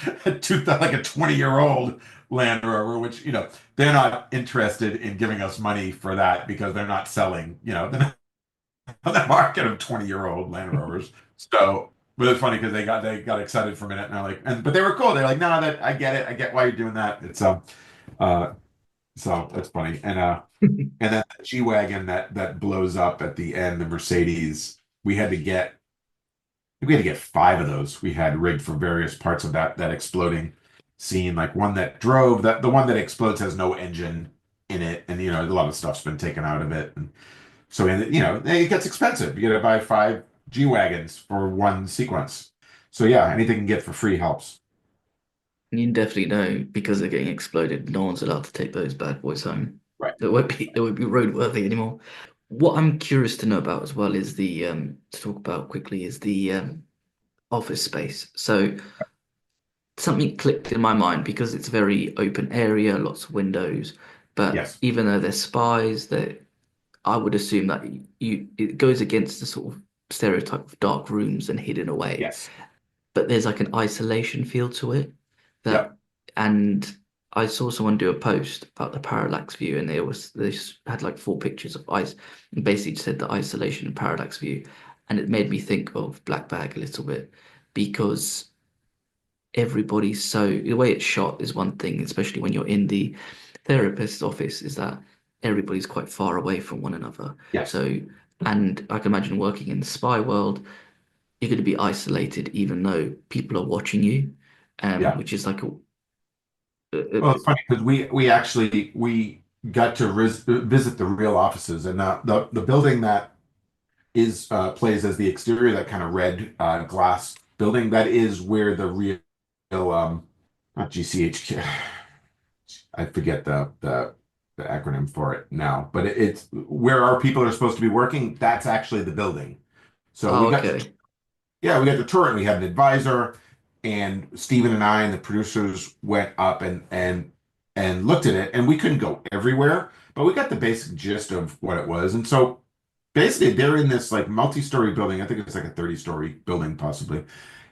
like a 20-year-old Land Rover, which they're not interested in giving us money for that because they're not selling, they're not on the market of 20-year-old Land Rovers. So, but it's funny because they got excited for a minute and they're like, but they were cool. They're like, no, that I get it. I get why you're doing that. It's uh so that's funny. And then the G-Wagon that blows up at the end, the Mercedes, we had to get 5 of those. We had rigged for various parts of that exploding. scene, like one that drove, that the one that explodes has no engine in it, and a lot of stuff's been taken out of it, and so it gets expensive. You got to buy five G-Wagons for one sequence. So yeah, anything you can get for free helps. You definitely know because they're getting exploded, no one's allowed to take those bad boys home. Right. They won't be roadworthy anymore. What I'm curious to know about as well is the to talk about quickly is the office space. So something clicked in my mind because it's a very open area, lots of windows, but Yes. even though they're spies, they I would assume that it goes against the sort of stereotype of dark rooms and hidden away. Yes. But there's like an isolation feel to it that Yep. and I saw someone do a post about the parallax view and they had like four pictures of ice and basically said the isolation and parallax view and it made me think of Black Bag a little bit because everybody's so the way it's shot is one thing, especially when you're in the therapist's office, is that everybody's quite far away from one another. Yes. So, and I can imagine working in the spy world, you're going to be isolated even though people are watching you, Yeah. which is like Well, it's funny because we got to visit the real offices, and the building that is plays as the exterior, that kind of red glass building, that is where the real not GCHQ. I forget the acronym for it now, but it's where our people are supposed to be working. That's actually the building. So oh, okay. we got to tour it. We had an advisor, and Stephen and I and the producers went up and looked at it, and we couldn't go everywhere, but we got the basic gist of what it was. And so basically, they're in this like multi-story building. I think it's like a 30-story building, possibly.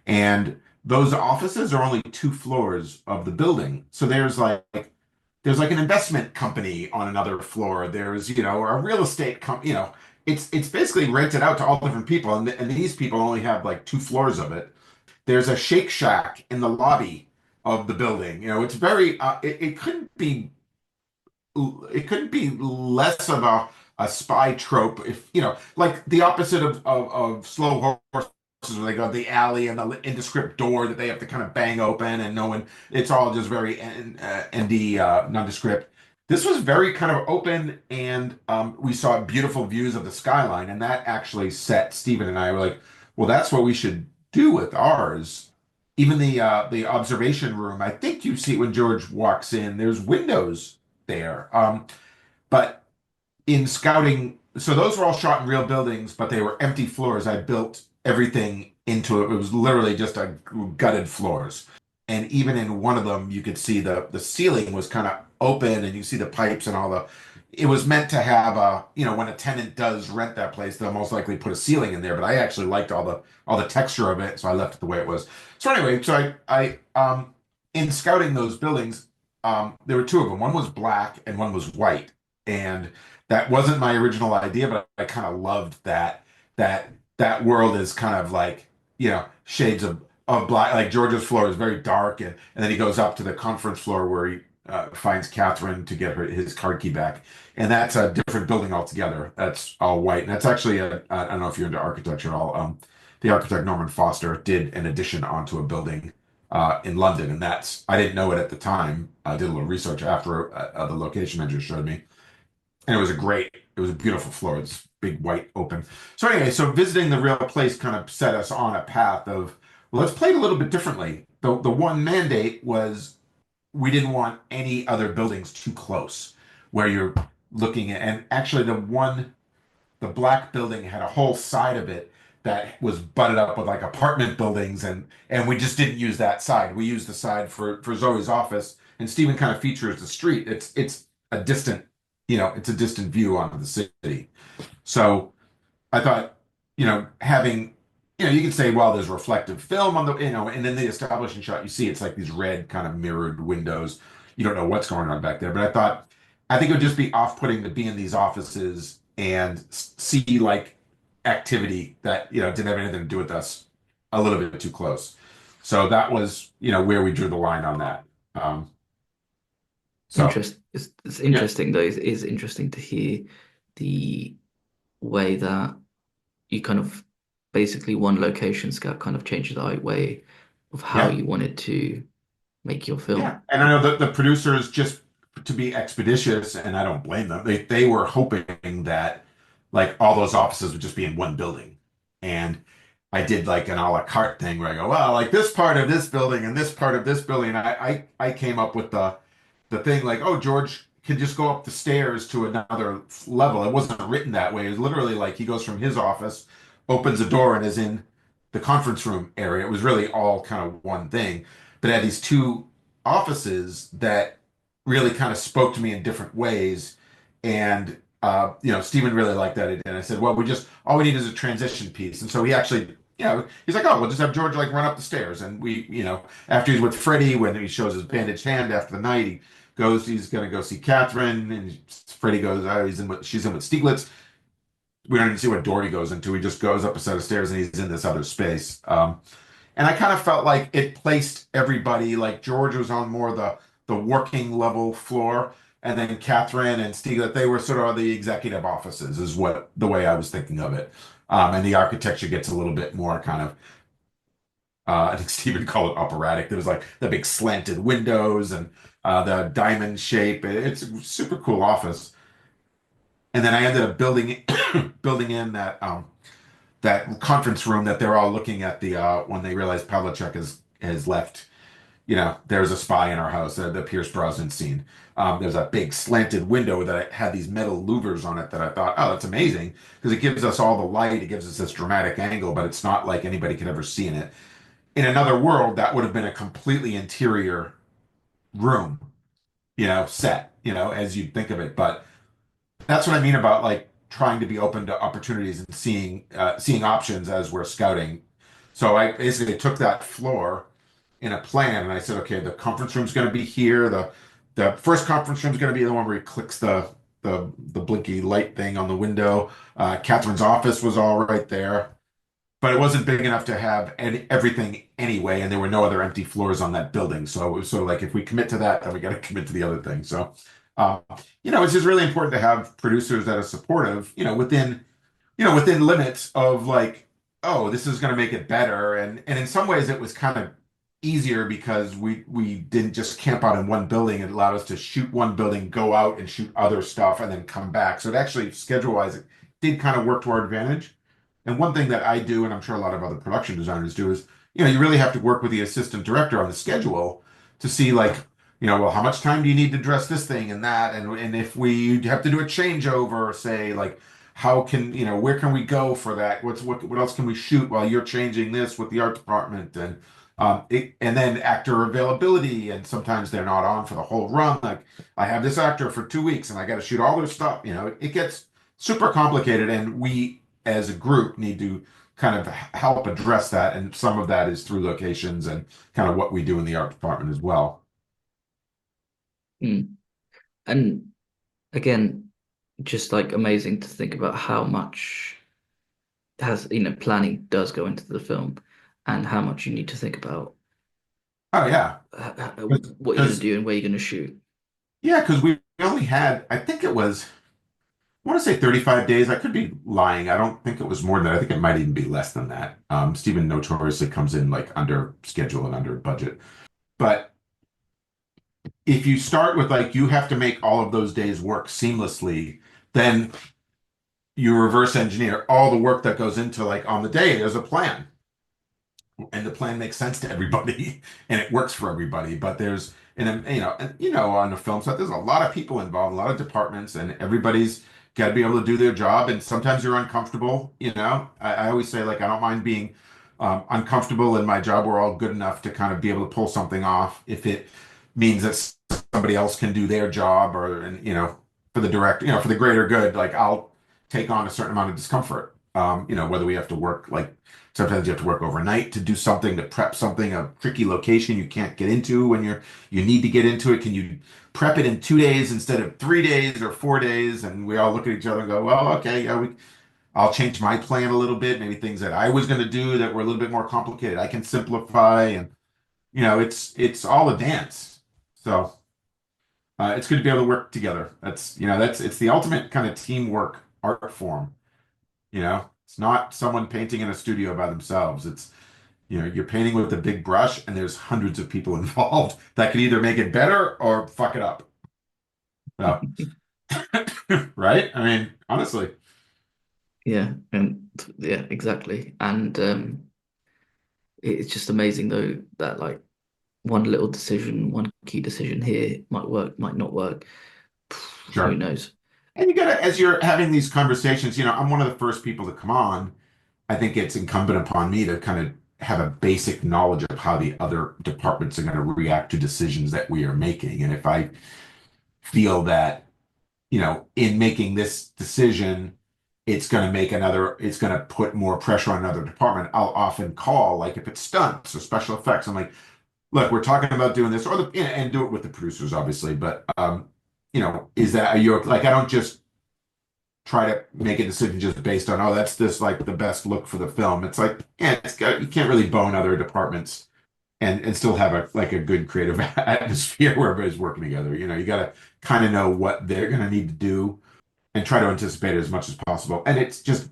And those offices are only two floors of the building. So there's like an investment company on another floor. There's, a real estate company, it's basically rented out to all different people. And these people only have like two floors of it. There's a Shake Shack in the lobby of the building. It's very, it couldn't be less of a spy trope, if like the opposite of slow horses, where they go the alley and the indescript door that they have to kind of bang open, and no one, it's all just very nondescript. This was very kind of open, and we saw beautiful views of the skyline, and that actually set Stephen and I were like, well, that's what we should do with ours. Even the observation room, I think you see when George walks in, there's windows there. But in scouting, so those were all shot in real buildings, but they were empty floors. I built everything into it. It was literally just a gutted floors. And even in one of them, you could see the ceiling was kind of open, and you see the pipes and all the. It was meant to have when a tenant does rent that place, they'll most likely put a ceiling in there. But I actually liked all the texture of it, so I left it the way it was. So anyway, so I in scouting those buildings, there were two of them. One was black and one was white, and that wasn't my original idea, but I kind of loved that world is kind of like shades of black. Like George's floor is very dark, and then he goes up to the conference floor where he finds Catherine to get his card key back, and that's a different building altogether. That's all white, and that's actually I don't know if you're into architecture at all. The architect Norman Foster did an addition onto a building in London, and that's I didn't know it at the time. I did a little research after the location manager showed me, and it was a beautiful floor. It's big, white, open. So anyway, so visiting the real place kind of set us on a path of, well, let's play it a little bit differently. The one mandate was we didn't want any other buildings too close, where you're looking at, and actually the black building had a whole side of it that was butted up with like apartment buildings, and we just didn't use that side. We used the side for Zoe's office, and Stephen kind of features the street. It's a distant, it's a distant view onto the city. So I thought, having, you could say, well, there's reflective film on the, and then the establishing shot, you see it's like these red kind of mirrored windows. You don't know what's going on back there. But I think it would just be off-putting to be in these offices and see like activity that, didn't have anything to do with us a little bit too close. So that was, where we drew the line on that. Um, so It's yeah, interesting though. It is interesting to hear the way that you kind of basically one location scout kind of changed the way of how yeah, you wanted to. make your Yeah, film. and I know that the producers just to be expeditious, and I don't blame them. They were hoping that like all those offices would just be in one building, and I did like an a la carte thing where I go, well, like this part of this building and this part of this building. And I came up with the thing like, oh, George can just go up the stairs to another level. It wasn't written that way. It was literally like he goes from his office, opens a door, and is in the conference room area. It was really all kind of one thing, but it had these two offices that really kind of spoke to me in different ways. And Stephen really liked that idea. And I said, well, we just all we need is a transition piece. And so he actually, he's like, oh, we'll just have George like run up the stairs. And we, after he's with Freddie, when he shows his bandaged hand after the night, he's gonna go see Catherine, and Freddie goes, oh, she's in with Stieglitz. We don't even see what door he goes into. He just goes up a set of stairs and he's in this other space. And I kind of felt like it placed everybody, like George was on more the working level floor, and then Catherine and Stiegler, they were sort of the executive offices, is what the way I was thinking of it. And the architecture gets a little bit more kind of, I think Stephen called it operatic. There was like the big slanted windows and the diamond shape. It's a super cool office. And then I ended up building in that conference room that they're all looking at when they realize Pavlicek has left. There's a spy in our house, the Pierce Brosnan scene. There's a big slanted window that had these metal louvers on it that I thought, oh, that's amazing because it gives us all the light. It gives us this dramatic angle, but it's not like anybody could ever see in it. In another world, that would have been a completely interior room, set, as you'd think of it. But that's what I mean about like trying to be open to opportunities and seeing options as we're scouting. So I basically took that floor in a plan and I said, okay, the conference room's going to be here. The first conference room's going to be the one where he clicks the blinky light thing on the window. Catherine's office was all right there, but it wasn't big enough to have everything anyway, and there were no other empty floors on that building. So it was sort of like if we commit to that, then we got to commit to the other thing. So, uh, it's just really important to have producers that are supportive, within limits of like, oh, this is going to make it better. And in some ways, it was kind of easier because we didn't just camp out in one building. It allowed us to shoot one building, go out and shoot other stuff, and then come back. So it actually, schedule-wise, it did kind of work to our advantage. And one thing that I do, and I'm sure a lot of other production designers do, is you really have to work with the assistant director on the schedule to see like, well, how much time do you need to dress this thing and that, and if we have to do a changeover, say like how can where can we go for that? What else can we shoot while you're changing this with the art department and then actor availability, and sometimes they're not on for the whole run. Like I have this actor for 2 weeks and I got to shoot all their stuff. It gets super complicated, and we as a group need to kind of help address that. And some of that is through locations and kind of what we do in the art department as well. Mm. And again, just like amazing to think about how much has, planning does go into the film and how much you need to think about Oh yeah, what you're going to because do and where you're going to shoot. yeah, because we only had, I think it was, I want to say 35 days. I could be lying. I don't think it was more than that. I think it might even be less than that. Steven notoriously comes in like under schedule and under budget. But if you start with like you have to make all of those days work seamlessly, then you reverse engineer all the work that goes into like on the day, there's a plan. And the plan makes sense to everybody and it works for everybody. But there's on the film set, there's a lot of people involved, a lot of departments, and everybody's got to be able to do their job. And sometimes you're uncomfortable. I always say like I don't mind being uncomfortable in my job. We're all good enough to kind of be able to pull something off if it means that somebody else can do their job, or and for the direct, for the greater good. Like I'll take on a certain amount of discomfort. Whether we have to work like sometimes you have to work overnight to do something, to prep something, a tricky location you can't get into when you need to get into it. Can you prep it in 2 days instead of 3 days or 4 days? And we all look at each other and go, well, okay, yeah, I'll change my plan a little bit. Maybe things that I was going to do that were a little bit more complicated, I can simplify. And it's all a dance. So it's good to be able to work together. That's it's the ultimate kind of teamwork art form. It's not someone painting in a studio by themselves. You're painting with a big brush, and there's hundreds of people involved that can either make it better or fuck it up. So, right? I mean, honestly, Yeah, and yeah, exactly. And it's just amazing though that like one little decision, one key decision here might work, might not work. Who sure. knows? And you gotta, as you're having these conversations, I'm one of the first people to come on. I think it's incumbent upon me to kind of have a basic knowledge of how the other departments are going to react to decisions that we are making. And if I feel that, in making this decision, it's going to put more pressure on another department, I'll often call, like if it's stunts or special effects, I'm like, look, we're talking about doing this, or and do it with the producers, obviously. But, is that, are you like, I don't just try to make a decision just based on, oh, that's this like the best look for the film. It's like, yeah, you can't really bone other departments and still have a good creative atmosphere where everybody's working together. You got to kind of know what they're going to need to do and try to anticipate it as much as possible. And it's just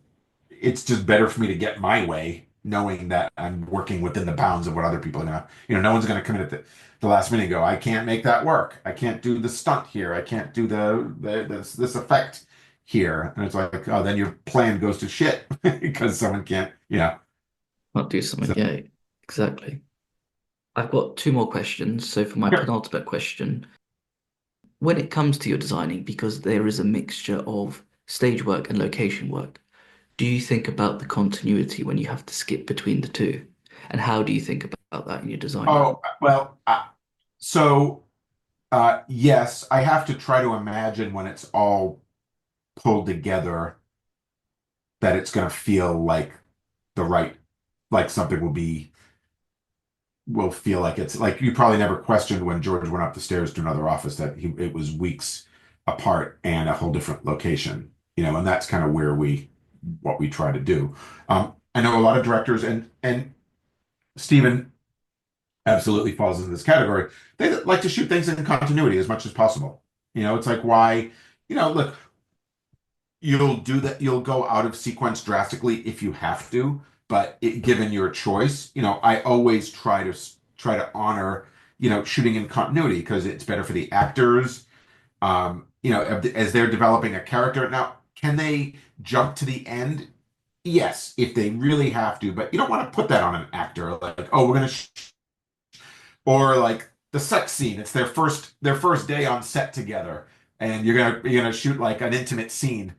better for me to get my way, knowing that I'm working within the bounds of what other people are gonna. No one's gonna come in at the last minute and go, I can't make that work. I can't do the stunt here. I can't do this effect here. And it's like, oh, then your plan goes to shit because someone can't. Might do something. So, Yeah, exactly. I've got two more questions. So for my yeah. penultimate question, when it comes to your designing, because there is a mixture of stage work and location work, do you think about the continuity when you have to skip between the two? And how do you think about that in your designing? Oh, well, so yes, I have to try to imagine when it's all pulled together that it's going to feel like the right, like something will feel like it's like you probably never questioned when George went up the stairs to another office that it was weeks apart and a whole different location, and that's kind of what we try to do. I know a lot of directors and Stephen absolutely falls in this category. They like to shoot things in continuity as much as possible. It's like why, look, you'll do that. You'll go out of sequence drastically if you have to, but given your choice, I always try to honor, shooting in continuity because it's better for the actors. As they're developing a character. Now, can they jump to the end? Yes, if they really have to, but you don't want to put that on an actor. Like, oh, we're gonna or like the sex scene. It's their first day on set together, and you're gonna shoot like an intimate scene.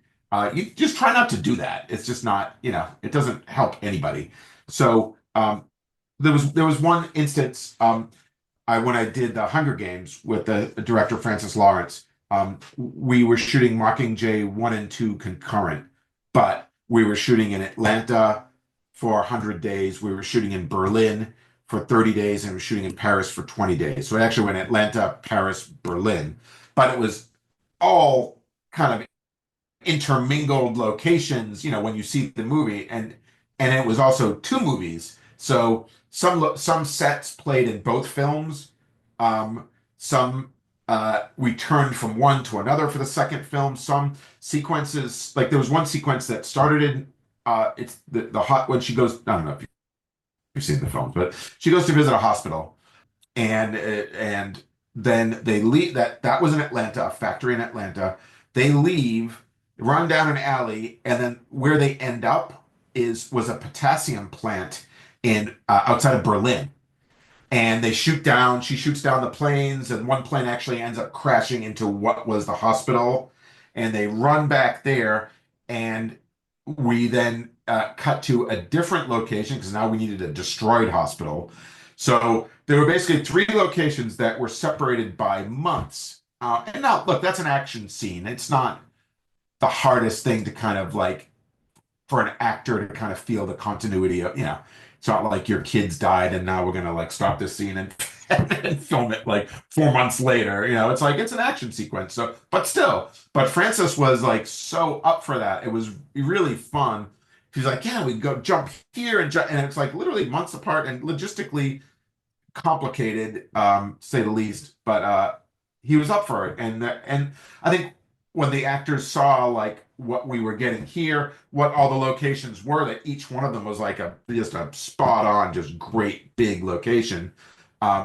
You just try not to do that. It's just not, it doesn't help anybody. So there was one instance when I did the Hunger Games with the director Francis Lawrence. We were shooting Mockingjay 1 and 2 concurrent, but we were shooting in Atlanta for 100 days. We were shooting in Berlin for 30 days, and we were shooting in Paris for 20 days. So it actually went Atlanta, Paris, Berlin, but it was all kind of intermingled locations, when you see the movie, and it was also two movies. So some sets played in both films. Some we turned from one to another for the second film. Some sequences, like there was one sequence that started in it's the hot when she goes. I don't know if you've seen the film, but she goes to visit a hospital, and then they leave. That was in Atlanta, a factory in Atlanta. They leave, run down an alley, and then where they end up was a potassium plant in outside of Berlin. And she shoots down the planes, and one plane actually ends up crashing into what was the hospital. And they run back there, and we then cut to a different location because now we needed a destroyed hospital. So there were basically three locations that were separated by months. And now, look, that's an action scene. It's not the hardest thing to kind of like for an actor to kind of feel the continuity of, it's not like your kids died and now we're gonna like stop this scene and, and film it like 4 months later. It's like it's an action sequence. So, but Frances was like so up for that. It was really fun. She's like, yeah, we go jump here and it's like literally months apart and logistically complicated, to say the least. But he was up for it, and I think when the actors saw like what we were getting here, what all the locations were, that each one of them was like a just a spot on, just great big location.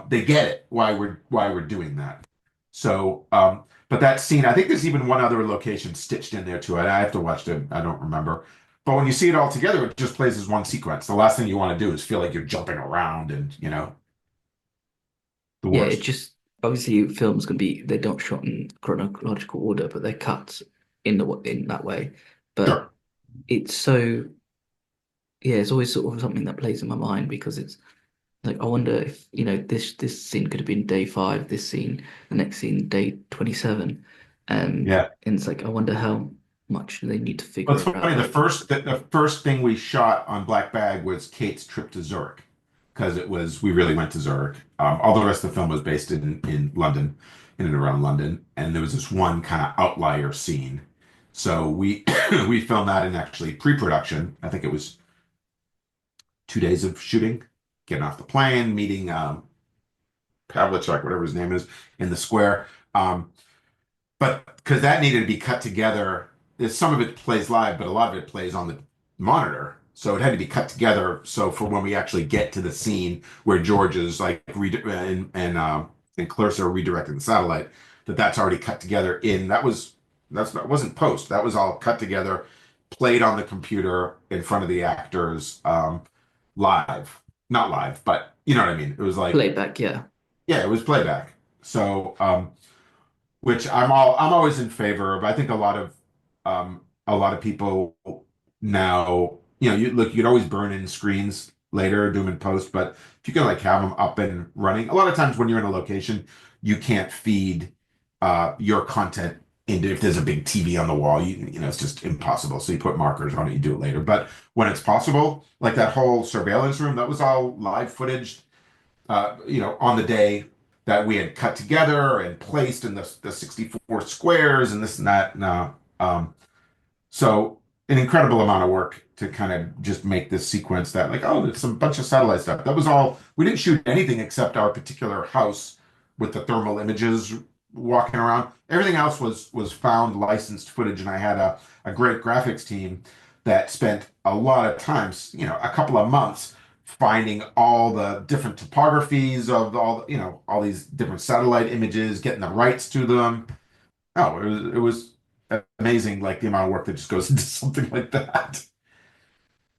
They get it why we're doing that. So, but that scene, I think there's even one other location stitched in there too. I have to watch it. I don't remember. But when you see it all together, it just plays as one sequence. The last thing you want to do is feel like you're jumping around and, the Yeah, it worst. just obviously films can be they're not shot in chronological order, but they're cut in that way. But Sure. it's so yeah, it's always sort of something that plays in my mind because it's like I wonder if this scene could have been day 5, this scene, the next scene day 27, Yeah. and it's like I wonder how much they need to Well, it's figure out funny. The like first the first thing we shot on Black Bag was Kate's trip to Zurich because we really went to Zurich. All the rest of the film was based in London, in and around London, and there was this one kind of outlier scene. So we we filmed that in actually pre-production. I think it was 2 days of shooting, getting off the plane, meeting Pavlicek, whatever his name is, in the square. But because that needed to be cut together, some of it plays live, but a lot of it plays on the monitor. So it had to be cut together. So for when we actually get to the scene where George is like and Clarissa are redirecting the satellite, that's already cut together in that wasn't post. That was all cut together, played on the computer in front of the actors, live. Not live, but you know what I mean. It was like, playback. Yeah, yeah, it was playback. So which I'm always in favor of. I think a lot of people now, you could always burn in screens later, do them in post, but if you can like have them up and running, a lot of times when you're in a location, you can't feed your content into if there's a big TV on the wall, it's just impossible. So you put markers on it, you do it later. But when it's possible, like that whole surveillance room, that was all live footage on the day that we had cut together and placed in the 64 squares and this and that. No. So an incredible amount of work to kind of just make this sequence that like, oh, there's some bunch of satellite stuff. That was all. We didn't shoot anything except our particular house with the thermal images walking around. Everything else was found licensed footage, and I had a great graphics team that spent a lot of times, a couple of months finding all the different topographies of all these different satellite images, getting the rights to them. Oh, it was amazing, like the amount of work that just goes into something like that.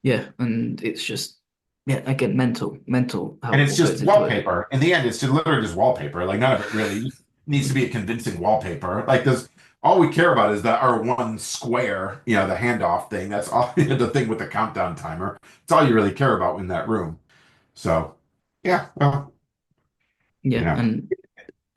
yeah, and it's just yeah, again, mental how And it's what just goes into it. wallpaper. In the end, it's just literally just wallpaper. Like none of it really needs to be a convincing wallpaper. Like this, all we care about is that our one square, the handoff thing. That's all the thing with the countdown timer. It's all you really care about in that room. So, yeah, well, you Yeah, know, and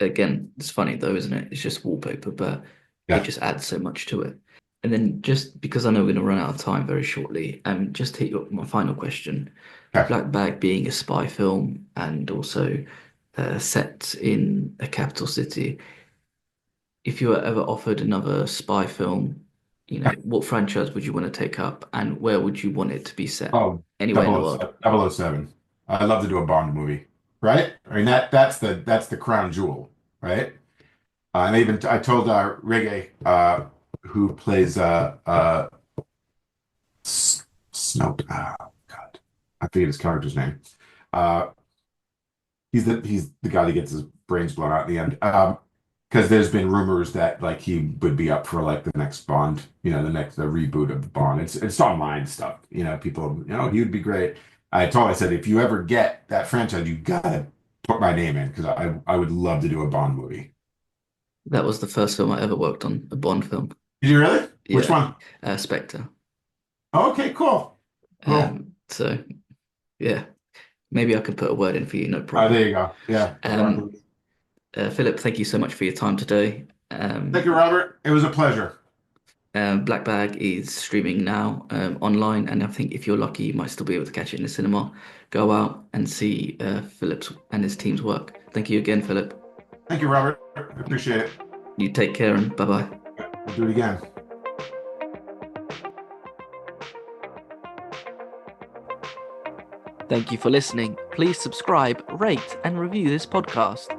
again, it's funny though, isn't it? It's just wallpaper, but it yeah. just adds so much to it. And then just because I know we're going to run out of time very shortly, just hit my final question. Okay. Black Bag being a spy film and also set in a capital city, if you were ever offered another spy film, what franchise would you want to take up and where would you want it to be set? Oh, Anywhere in double the oh world. 007. 007. I'd love to do a Bond movie, right? I mean that's the crown jewel, right? And I told Reggae, who plays Snoke. God, I forget his character's name. Uh, he's the guy that gets his brains blown out in the end. Because there's been rumors that like he would be up for like the next Bond, the reboot of the Bond. It's online stuff. People, he would be great. I said if you ever get that franchise, you gotta put my name in because I would love to do a Bond movie. That was the first film I ever worked on, a Bond film. Did you really? Which Yeah, one? Spectre. Okay, cool. Cool. So yeah, maybe I could put a word in for you, no There problem. you go. Yeah, a Bond Um, movie. Philip, thank you so much for your time today. Thank you, Robert. It was a pleasure. Black Bag is streaming now online, and I think if you're lucky, you might still be able to catch it in the cinema. Go out and see Philip's and his team's work. Thank you again, Philip. Thank you, Robert. I appreciate it. You take care and bye bye. We'll do it again. Thank you for listening. Please subscribe, rate, and review this podcast.